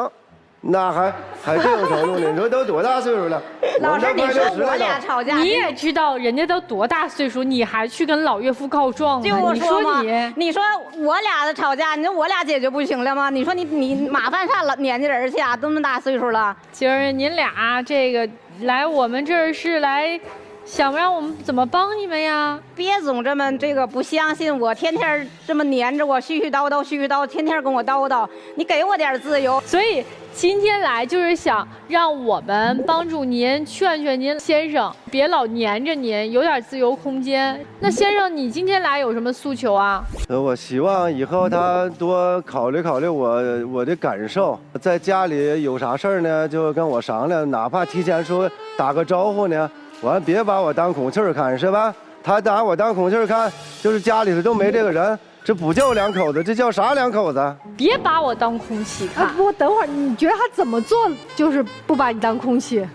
那还这种程度呢？你说都多大岁数了？老师，你说我俩吵架，你也知道人家都多大岁数，你还去跟老岳父告状呢？就你说嘛，你说我俩的吵架，你说我俩解决不行了吗？你说你麻烦啥了年纪人去啊？这么大岁数了，今儿您俩这个来我们这儿是来。想让我们怎么帮你们呀？别总这么不相信我，天天这么黏着我，絮絮叨叨，天天跟我叨叨。你给我点自由。所以今天来就是想让我们帮助您，劝劝您先生，别老黏着您，有点自由空间。那先生，你今天来有什么诉求啊？我希望以后他多考虑考虑我的感受，在家里有啥事儿呢，就跟我商量，哪怕提前说打个招呼呢。完，别把我当空气儿看，是吧？他拿我当空气儿看，就是家里头都没这个人，这不叫两口子，这叫啥两口子？别把我当空气看。不过等会儿，你觉得他怎么做就是不把你当空气？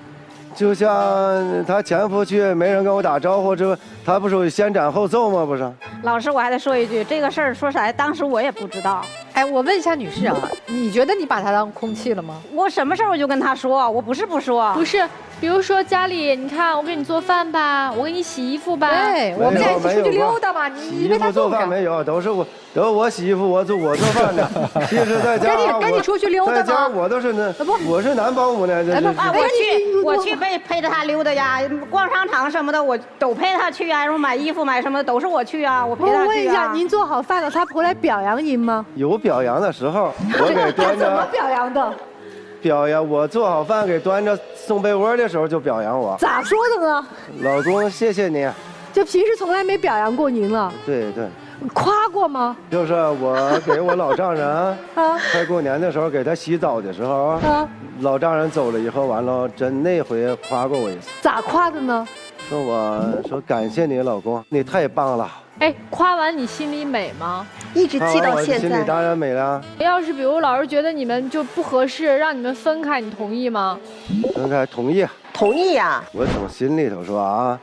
就像他前夫去，没人跟我打招呼，这他不属于先斩后奏吗？不是。老师，我还得说一句，这个事儿说实在，当时我也不知道。哎，我问一下女士啊，你觉得你把他当空气了吗？我什么事儿我就跟他说，我不是不说。不是，比如说家里，你看我给你做饭吧，我给你洗衣服吧。对，我们俩一起出去溜达吧。你为他做饭没有，都是我洗衣服，我做饭的。其实在家赶紧出去溜达吧。在家我都是我是男保姆呢。我去陪着他溜达呀，逛商场什么的我都陪他去啊，然后买衣服买什么的都是我去啊，我陪他去啊。我问一下，您做好饭了，他回来表扬您吗？有表扬的时候，我给端着。怎么表扬的？表扬我做好饭给端着送被窝的时候就表扬我。咋说的呢？老公，谢谢你。就平时从来没表扬过您了。对对。夸过吗？就是我给我老丈人啊，快过年的时候给他洗澡的时候啊，老丈人走了以后，完了真那回夸过我一次。咋夸的呢？说感谢你老公，你太棒了。哎，夸完你心里美吗？一直记到现在。心里当然美了。要是比如老师觉得你们就不合适，让你们分开，你同意吗？分开同意。同意呀。我从心里头说啊，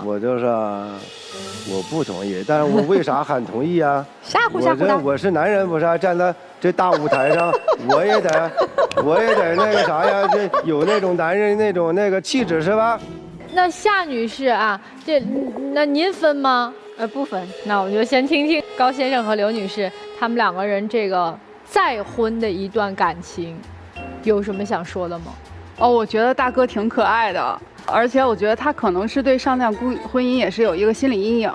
我就是我不同意，但是我为啥喊同意啊？吓唬吓唬他。我是男人，不是站在这大舞台上，我也得那个啥呀，这有那种男人那个气质是吧？那夏女士啊，那您分吗？不分。那我们就先听听高先生和刘女士他们两个人这个再婚的一段感情，有什么想说的吗？哦，我觉得大哥挺可爱的，而且我觉得他可能是对上段婚姻也是有一个心理阴影。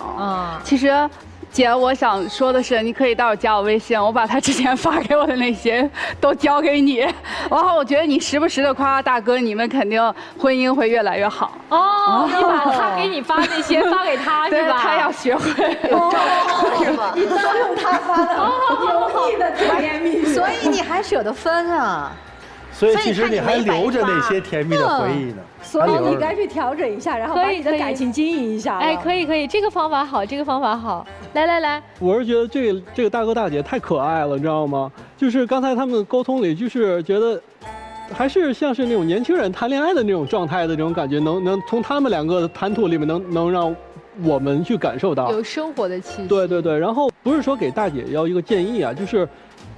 其实，姐，我想说的是，你可以待会儿加我微信，我把他之前发给我的那些都交给你。然后我觉得你时不时的夸夸大哥，你们肯定婚姻会越来越好。你把他给你发那些发给他是吧？他要学会。你都用他发的有意的甜言蜜语，所以你还舍得分啊？所以其实你还留着那些甜蜜的回忆呢。所以你该去调整一下，然后把你的感情经营一下。哎，可以，这个方法好，这个方法好。来，我是觉得这个大哥大姐太可爱了，你知道吗？就是刚才他们沟通里，就是觉得还是像是那种年轻人谈恋爱的那种状态的这种感觉，能从他们两个的谈吐里面能让我们去感受到有生活的气息。对，然后不是说给大姐要一个建议啊，就是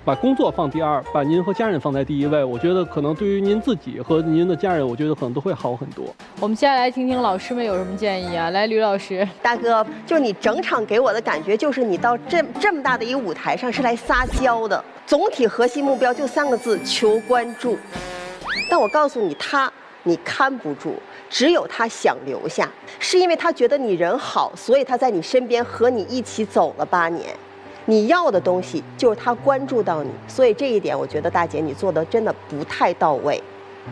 把工作放第二，把您和家人放在第一位。我觉得可能对于您自己和您的家人，我觉得可能都会好很多。我们接下来听听老师们有什么建议啊？来，吕老师。大哥，就你整场给我的感觉，就是你到这么大的一个舞台上是来撒娇的，总体核心目标就3个字：求关注。但我告诉你，你看不住，只有他想留下，是因为他觉得你人好，所以他在你身边和你一起走了8年。你要的东西就是他关注到你，所以这一点我觉得大姐你做的真的不太到位。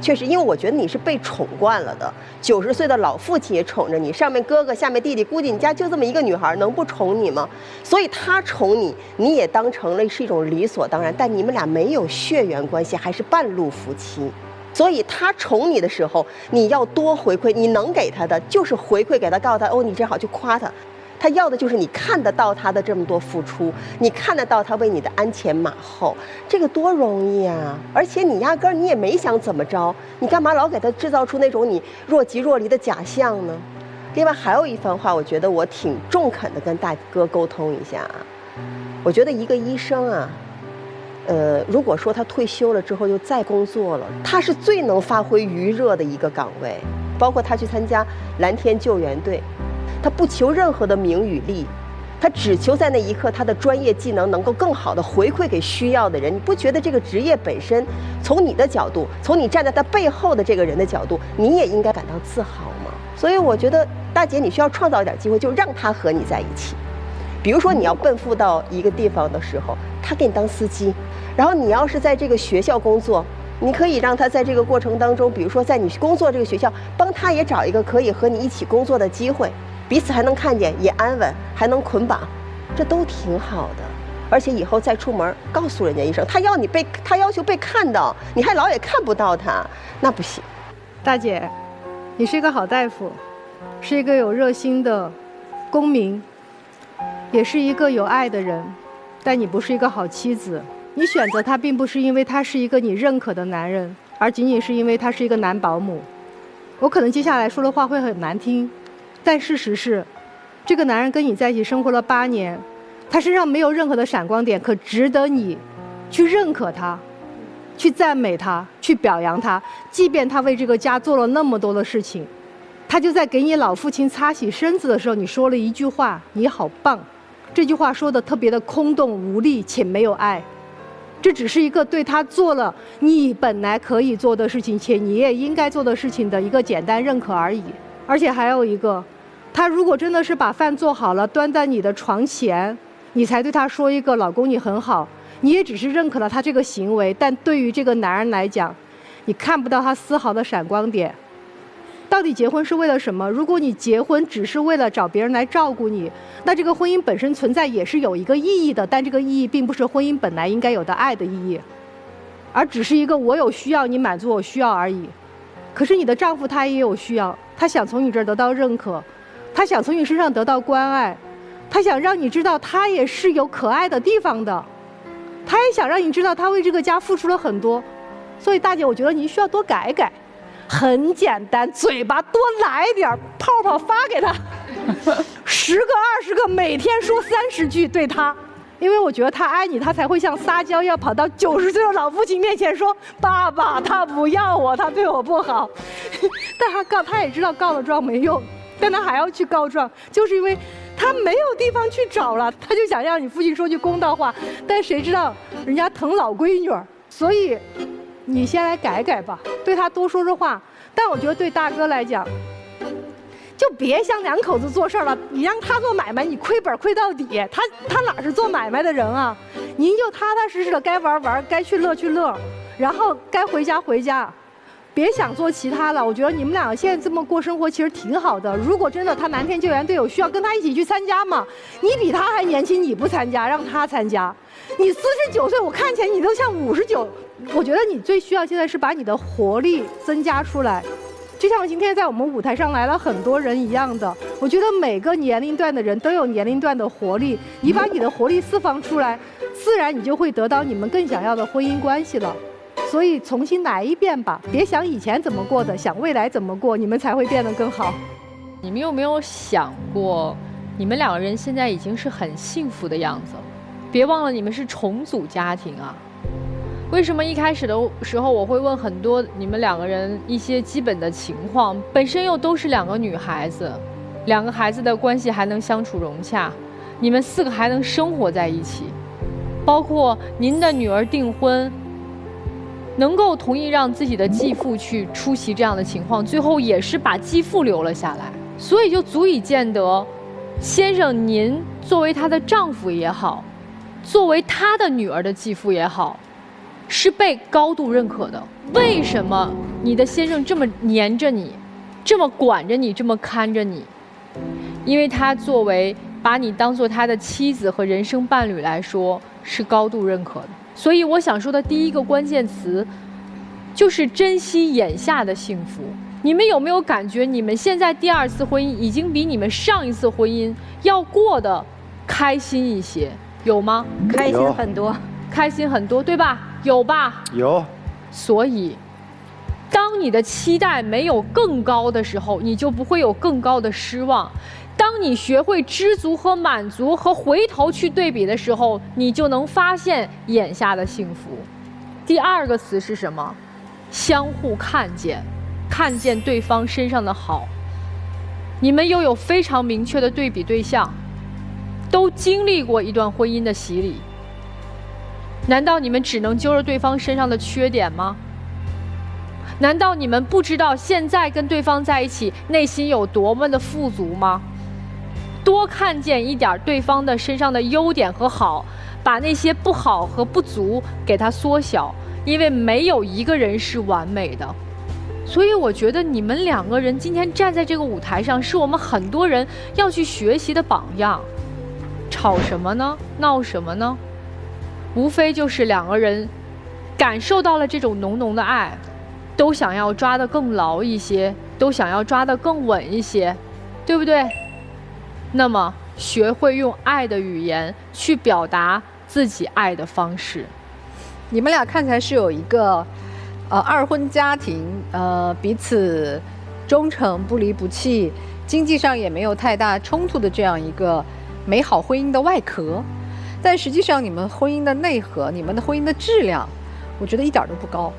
确实，因为我觉得你是被宠惯了的，90岁的老父亲也宠着你，上面哥哥下面弟弟，估计你家就这么一个女孩，能不宠你吗？所以他宠你，你也当成了是一种理所当然，但你们俩没有血缘关系，还是半路夫妻。所以他宠你的时候，你要多回馈，你能给他的就是回馈给他，告诉他哦，你真好，去夸他。他要的就是你看得到他的这么多付出，你看得到他为你的鞍前马后，这个多容易啊！而且你压根儿你也没想怎么着，你干嘛老给他制造出那种你若即若离的假象呢？另外还有一番话，我觉得我挺中肯的跟大哥沟通一下啊。我觉得一个医生啊，如果说他退休了之后就再工作了，他是最能发挥余热的一个岗位。包括他去参加蓝天救援队，他不求任何的名与利，他只求在那一刻他的专业技能能够更好的回馈给需要的人。你不觉得这个职业本身，从你的角度，从你站在他背后的这个人的角度，你也应该感到自豪吗？所以我觉得大姐，你需要创造一点机会，就让他和你在一起。比如说你要奔赴到一个地方的时候，他给你当司机，然后你要是在这个学校工作，你可以让他在这个过程当中，比如说在你工作这个学校，帮他也找一个可以和你一起工作的机会，彼此还能看见，也安稳，还能捆绑，这都挺好的。而且以后再出门，告诉人家一声，他要求被看到，你还老也看不到他，那不行。大姐，你是一个好大夫，是一个有热心的公民，也是一个有爱的人，但你不是一个好妻子。你选择他并不是因为他是一个你认可的男人，而仅仅是因为他是一个男保姆。我可能接下来说的话会很难听，但事实是，这个男人跟你在一起生活了8年，他身上没有任何的闪光点，可值得你去认可他，去赞美他，去表扬他。即便他为这个家做了那么多的事情，他就在给你老父亲擦洗身子的时候，你说了一句话：“你好棒。”这句话说的特别的空洞无力且没有爱。这只是一个对他做了你本来可以做的事情，且你也应该做的事情的一个简单认可而已。而且还有一个，他如果真的是把饭做好了端在你的床前，你才对他说一个老公你很好，你也只是认可了他这个行为，但对于这个男人来讲，你看不到他丝毫的闪光点。到底结婚是为了什么？如果你结婚只是为了找别人来照顾你，那这个婚姻本身存在也是有一个意义的，但这个意义并不是婚姻本来应该有的爱的意义，而只是一个我有需要你满足我需要而已。可是你的丈夫他也有需要，他想从你这儿得到认可，他想从你身上得到关爱，他想让你知道他也是有可爱的地方的，他也想让你知道他为这个家付出了很多。所以大姐，我觉得你需要多改改，很简单，嘴巴多来点，泡泡发给他，10个20个，每天说30句对他，因为我觉得他爱你，他才会像撒娇一样跑到90岁的老父亲面前说：“爸爸，他不要我，他对我不好。”但他也知道告了状没用，但他还要去告状，就是因为他没有地方去找了，他就想让你父亲说句公道话，但谁知道人家疼老闺女儿，所以你先来改改吧，对他多说说话。但我觉得对大哥来讲，就别像两口子做事了，你让他做买卖，你亏本亏到底，他哪是做买卖的人啊？您就踏踏实实的，该玩玩，该去乐去乐，然后该回家回家，别想做其他了。我觉得你们两个现在这么过生活其实挺好的。如果真的他蓝天救援队有需要，跟他一起去参加嘛。你比他还年轻，你不参加，让他参加。你49岁，我看起来你都像59。我觉得你最需要现在是把你的活力增加出来，就像今天在我们舞台上来了很多人一样的。我觉得每个年龄段的人都有年龄段的活力，你把你的活力释放出来，自然你就会得到你们更想要的婚姻关系了。所以重新来一遍吧，别想以前怎么过的，想未来怎么过，你们才会变得更好。你们有没有想过，你们2个人现在已经是很幸福的样子了？别忘了你们是重组家庭啊。为什么一开始的时候我会问很多你们2个人一些基本的情况？本身又都是2个女孩子，2个孩子的关系还能相处融洽，你们4个还能生活在一起，包括您的女儿订婚，能够同意让自己的继父去出席这样的情况，最后也是把继父留了下来，所以就足以见得，先生您作为她的丈夫也好，作为她的女儿的继父也好，是被高度认可的。为什么你的先生这么黏着你，这么管着你，这么看着你？因为他作为把你当做他的妻子和人生伴侣来说，是高度认可的。所以我想说的第一个关键词，就是珍惜眼下的幸福。你们有没有感觉，你们现在第2次婚姻已经比你们上一次婚姻要过得开心一些，有吗？开心很多，开心很多，对吧？有吧？有。所以，当你的期待没有更高的时候，你就不会有更高的失望。当你学会知足和满足和回头去对比的时候，你就能发现眼下的幸福。第二个词是什么？相互看见，看见对方身上的好。你们又有非常明确的对比对象，都经历过一段婚姻的洗礼。难道你们只能揪着对方身上的缺点吗？难道你们不知道现在跟对方在一起，内心有多么的富足吗？多看见一点对方的身上的优点和好，把那些不好和不足给它缩小，因为没有一个人是完美的。所以我觉得你们两个人今天站在这个舞台上，是我们很多人要去学习的榜样。吵什么呢？闹什么呢？无非就是两个人感受到了这种浓浓的爱，都想要抓得更牢一些，都想要抓得更稳一些，对不对？那么学会用爱的语言去表达自己爱的方式。你们俩看起来是有一个二婚家庭，彼此忠诚不离不弃，经济上也没有太大冲突的这样一个美好婚姻的外壳，但实际上你们婚姻的内核，你们的婚姻的质量，我觉得一点都不高。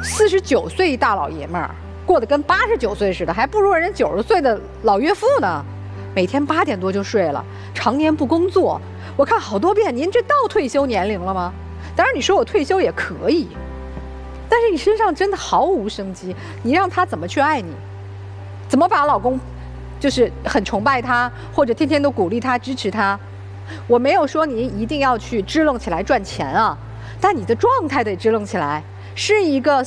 49岁一大老爷们儿过得跟89岁似的，还不如人家90岁的老岳父呢。每天8点多就睡了，常年不工作。我看好多遍，您这到退休年龄了吗？当然你说我退休也可以，但是你身上真的毫无生机，你让他怎么去爱你？怎么把老公就是很崇拜他，或者天天都鼓励他支持他？我没有说你一定要去支棱起来赚钱啊，但你的状态得支棱起来，是一个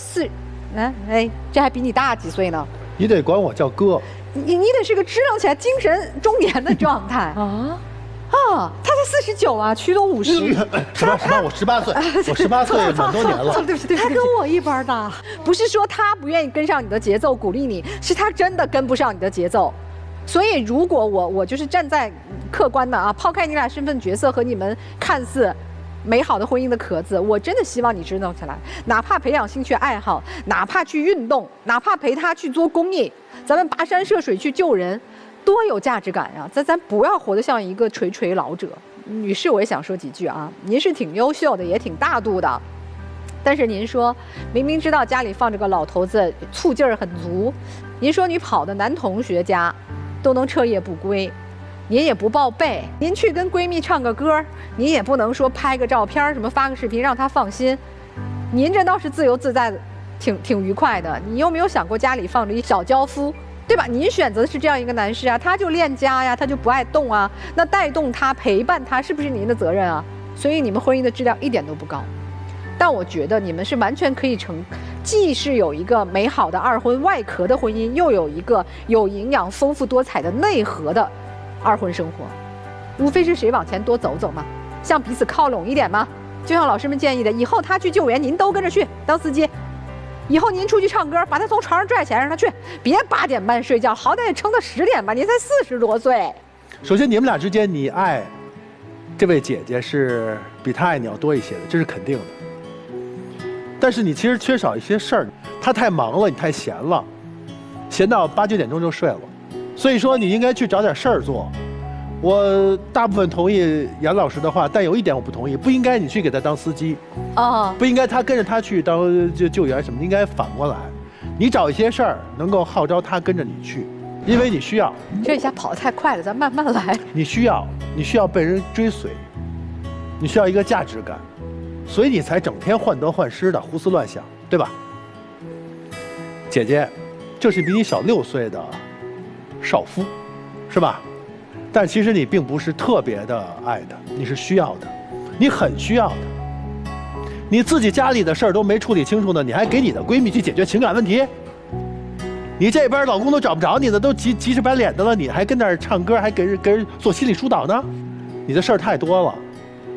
这还比你大几岁呢。你得管我叫哥。你得是个支棱起来、精神中年的状态啊！他才49啊，曲都50。什么？我18岁，我18岁蛮多年了。对不起，他跟我一般大。不是说他不愿意跟上你的节奏，鼓励你，是他真的跟不上你的节奏。所以，如果我就是站在客观的啊，抛开你俩身份角色和你们看似美好的婚姻的壳子，我真的希望你支棱起来，哪怕培养兴趣爱好，哪怕去运动，哪怕陪他去做公益，咱们跋山涉水去救人，多有价值感呀！咱不要活得像一个垂垂老者。女士，我也想说几句啊，您是挺优秀的，也挺大度的，但是您说明明知道家里放着个老头子，醋劲儿很足，您说你跑到男同学家都能彻夜不归，您也不报备，您去跟闺蜜唱个歌，您也不能说拍个照片什么发个视频让她放心，您这倒是自由自在的，挺愉快的。你有没有想过家里放着一小娇夫，对吧？您选择的是这样一个男士啊，他就恋家呀，他就不爱动啊，那带动他陪伴他是不是您的责任啊？所以你们婚姻的质量一点都不高，但我觉得你们是完全可以既是有一个美好的二婚外壳的婚姻，又有一个有营养、丰富多彩的内核的二婚生活，无非是谁往前多走走嘛，向彼此靠拢一点嘛。就像老师们建议的，以后他去救援，您都跟着去当司机；以后您出去唱歌，把他从床上拽起来让他去，别8点半睡觉，好歹也撑到10点吧，您才40多岁。首先，你们俩之间，你爱这位姐姐是比她爱你要多一些的，这是肯定的。但是你其实缺少一些事儿，她太忙了，你太闲了，闲到8、9点钟就睡了。所以说，你应该去找点事儿做。我大部分同意杨老师的话，但有一点我不同意，不应该你去给他当司机，不应该他跟着他去当救援什么，应该反过来，你找一些事儿能够号召他跟着你去，因为你需要。这一下跑得太快了，咱慢慢来。你需要被人追随，你需要一个价值感，所以你才整天患得患失的胡思乱想，对吧？姐姐，这是比你小6岁的少夫，是吧？但其实你并不是特别的爱的，你是需要的，你很需要的。你自己家里的事儿都没处理清楚呢，你还给你的闺蜜去解决情感问题？你这边老公都找不着你的，都急着白脸的了，你还跟那儿唱歌，还给人做心理疏导呢？你的事儿太多了，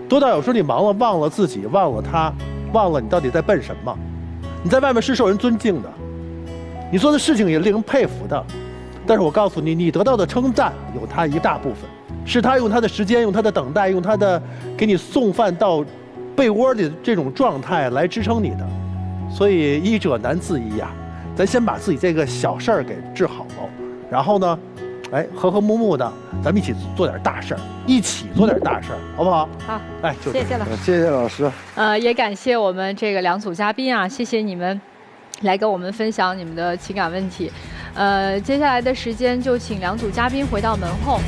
多到有时候你忙了，忘了自己，忘了他，忘了你到底在奔什么。你在外面是受人尊敬的，你做的事情也令人佩服的。但是我告诉你，你得到的称赞有他一大部分，是他用他的时间，用他的等待，用他的给你送饭到被窝里的这种状态来支撑你的。所以医者难自医呀，咱先把自己这个小事儿给治好了，然后呢，哎，和和睦睦的，咱们一起做点大事儿，一起做点大事儿，好不好？好，哎，就谢谢了，谢谢老师。也感谢我们这个2组嘉宾啊，谢谢你们来跟我们分享你们的情感问题。接下来的时间就请2组嘉宾回到门后。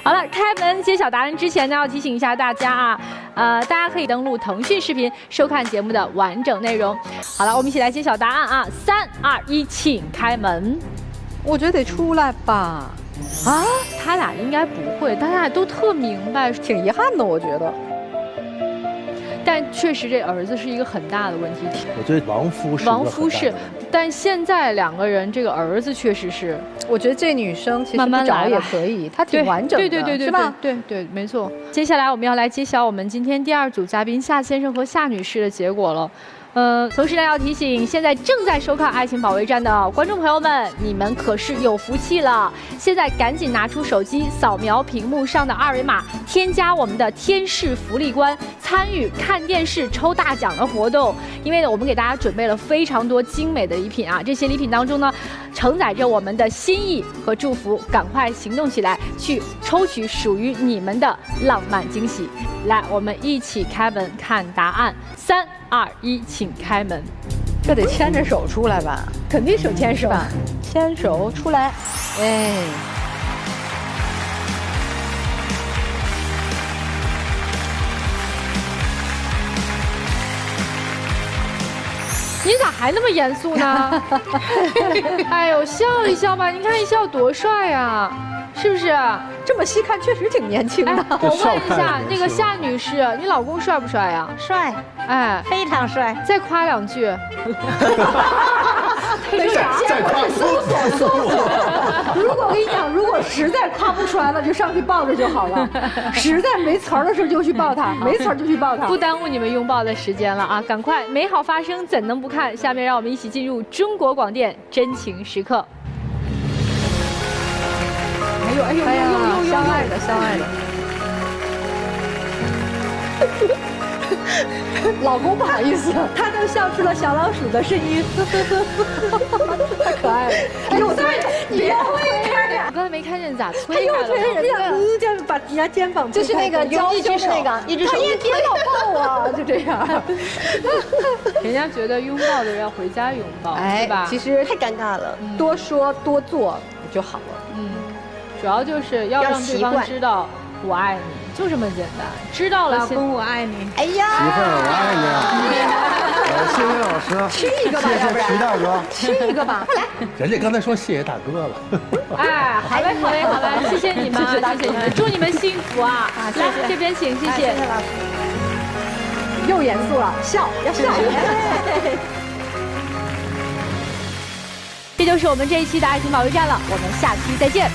好了，开门揭晓答案之前呢，要提醒一下大家啊，大家可以登录腾讯视频收看节目的完整内容。好了，我们一起来揭晓答案啊！3、2、1，请开门。我觉得得出来吧。啊，他俩应该不会，他俩都特明白，挺遗憾的，我觉得。但确实这儿子是一个很大的问题。我觉得王夫是，但现在2个人这个儿子确实是，我觉得这女生其实慢慢来也可以，她挺完整的，对，是吧？对，没错。接下来我们要来揭晓我们今天第2组嘉宾夏先生和夏女士的结果了。同时呢，要提醒现在正在收看《爱情保卫战》的观众朋友们，你们可是有福气了！现在赶紧拿出手机，扫描屏幕上的2维码，添加我们的天视福利官，参与看电视抽大奖的活动。因为呢，我们给大家准备了非常多精美的礼品啊，这些礼品当中呢，承载着我们的心意和祝福，赶快行动起来，去抽取属于你们的浪漫惊喜！来，我们一起开门看答案。3、2、1，请开门。这得牵着手出来吧？肯定手牵手，牵手出来。哎，你咋还那么严肃呢？哎呦，笑一笑吧，你看一笑多帅呀，是不是？这么细看确实挺年轻的。我问一下，那个夏女士，你老公帅不帅呀？帅，哎，非常帅。再夸2句。再夸搜。如果我跟你讲，如果实在夸不出来了，就上去抱着就好了。实在没词儿的时候就去抱他，没词儿就去抱他，不耽误你们拥抱的时间了啊！赶快，美好发生怎能不看？下面让我们一起进入中国广电真情时刻。哎呀，相爱的。老公不好意思，他都笑出了小老鼠的声音，太可爱了。哎呦，你别推开点，我刚才没看见咋推开了，这样把人家肩膀就是那个用一只手，一只手一天老抱啊，就这样。人家觉得拥抱的人要回家拥抱，是吧？其实太尴尬了，多说多做就好了。主要就是要让对方知道我爱你，就这么简单。知道了，老公我爱你。哎呀，媳妇儿我爱你。谢谢老师，亲一个吧，谢谢徐大哥，亲一个吧，快来。人家刚才说谢谢大哥了。哎，好嘞，谢谢你们，谢谢你们，祝你们幸福啊！来这边请，谢谢。谢谢老师。又严肃了，笑要笑。这就是我们这一期的爱情保卫战了，我们下期再见。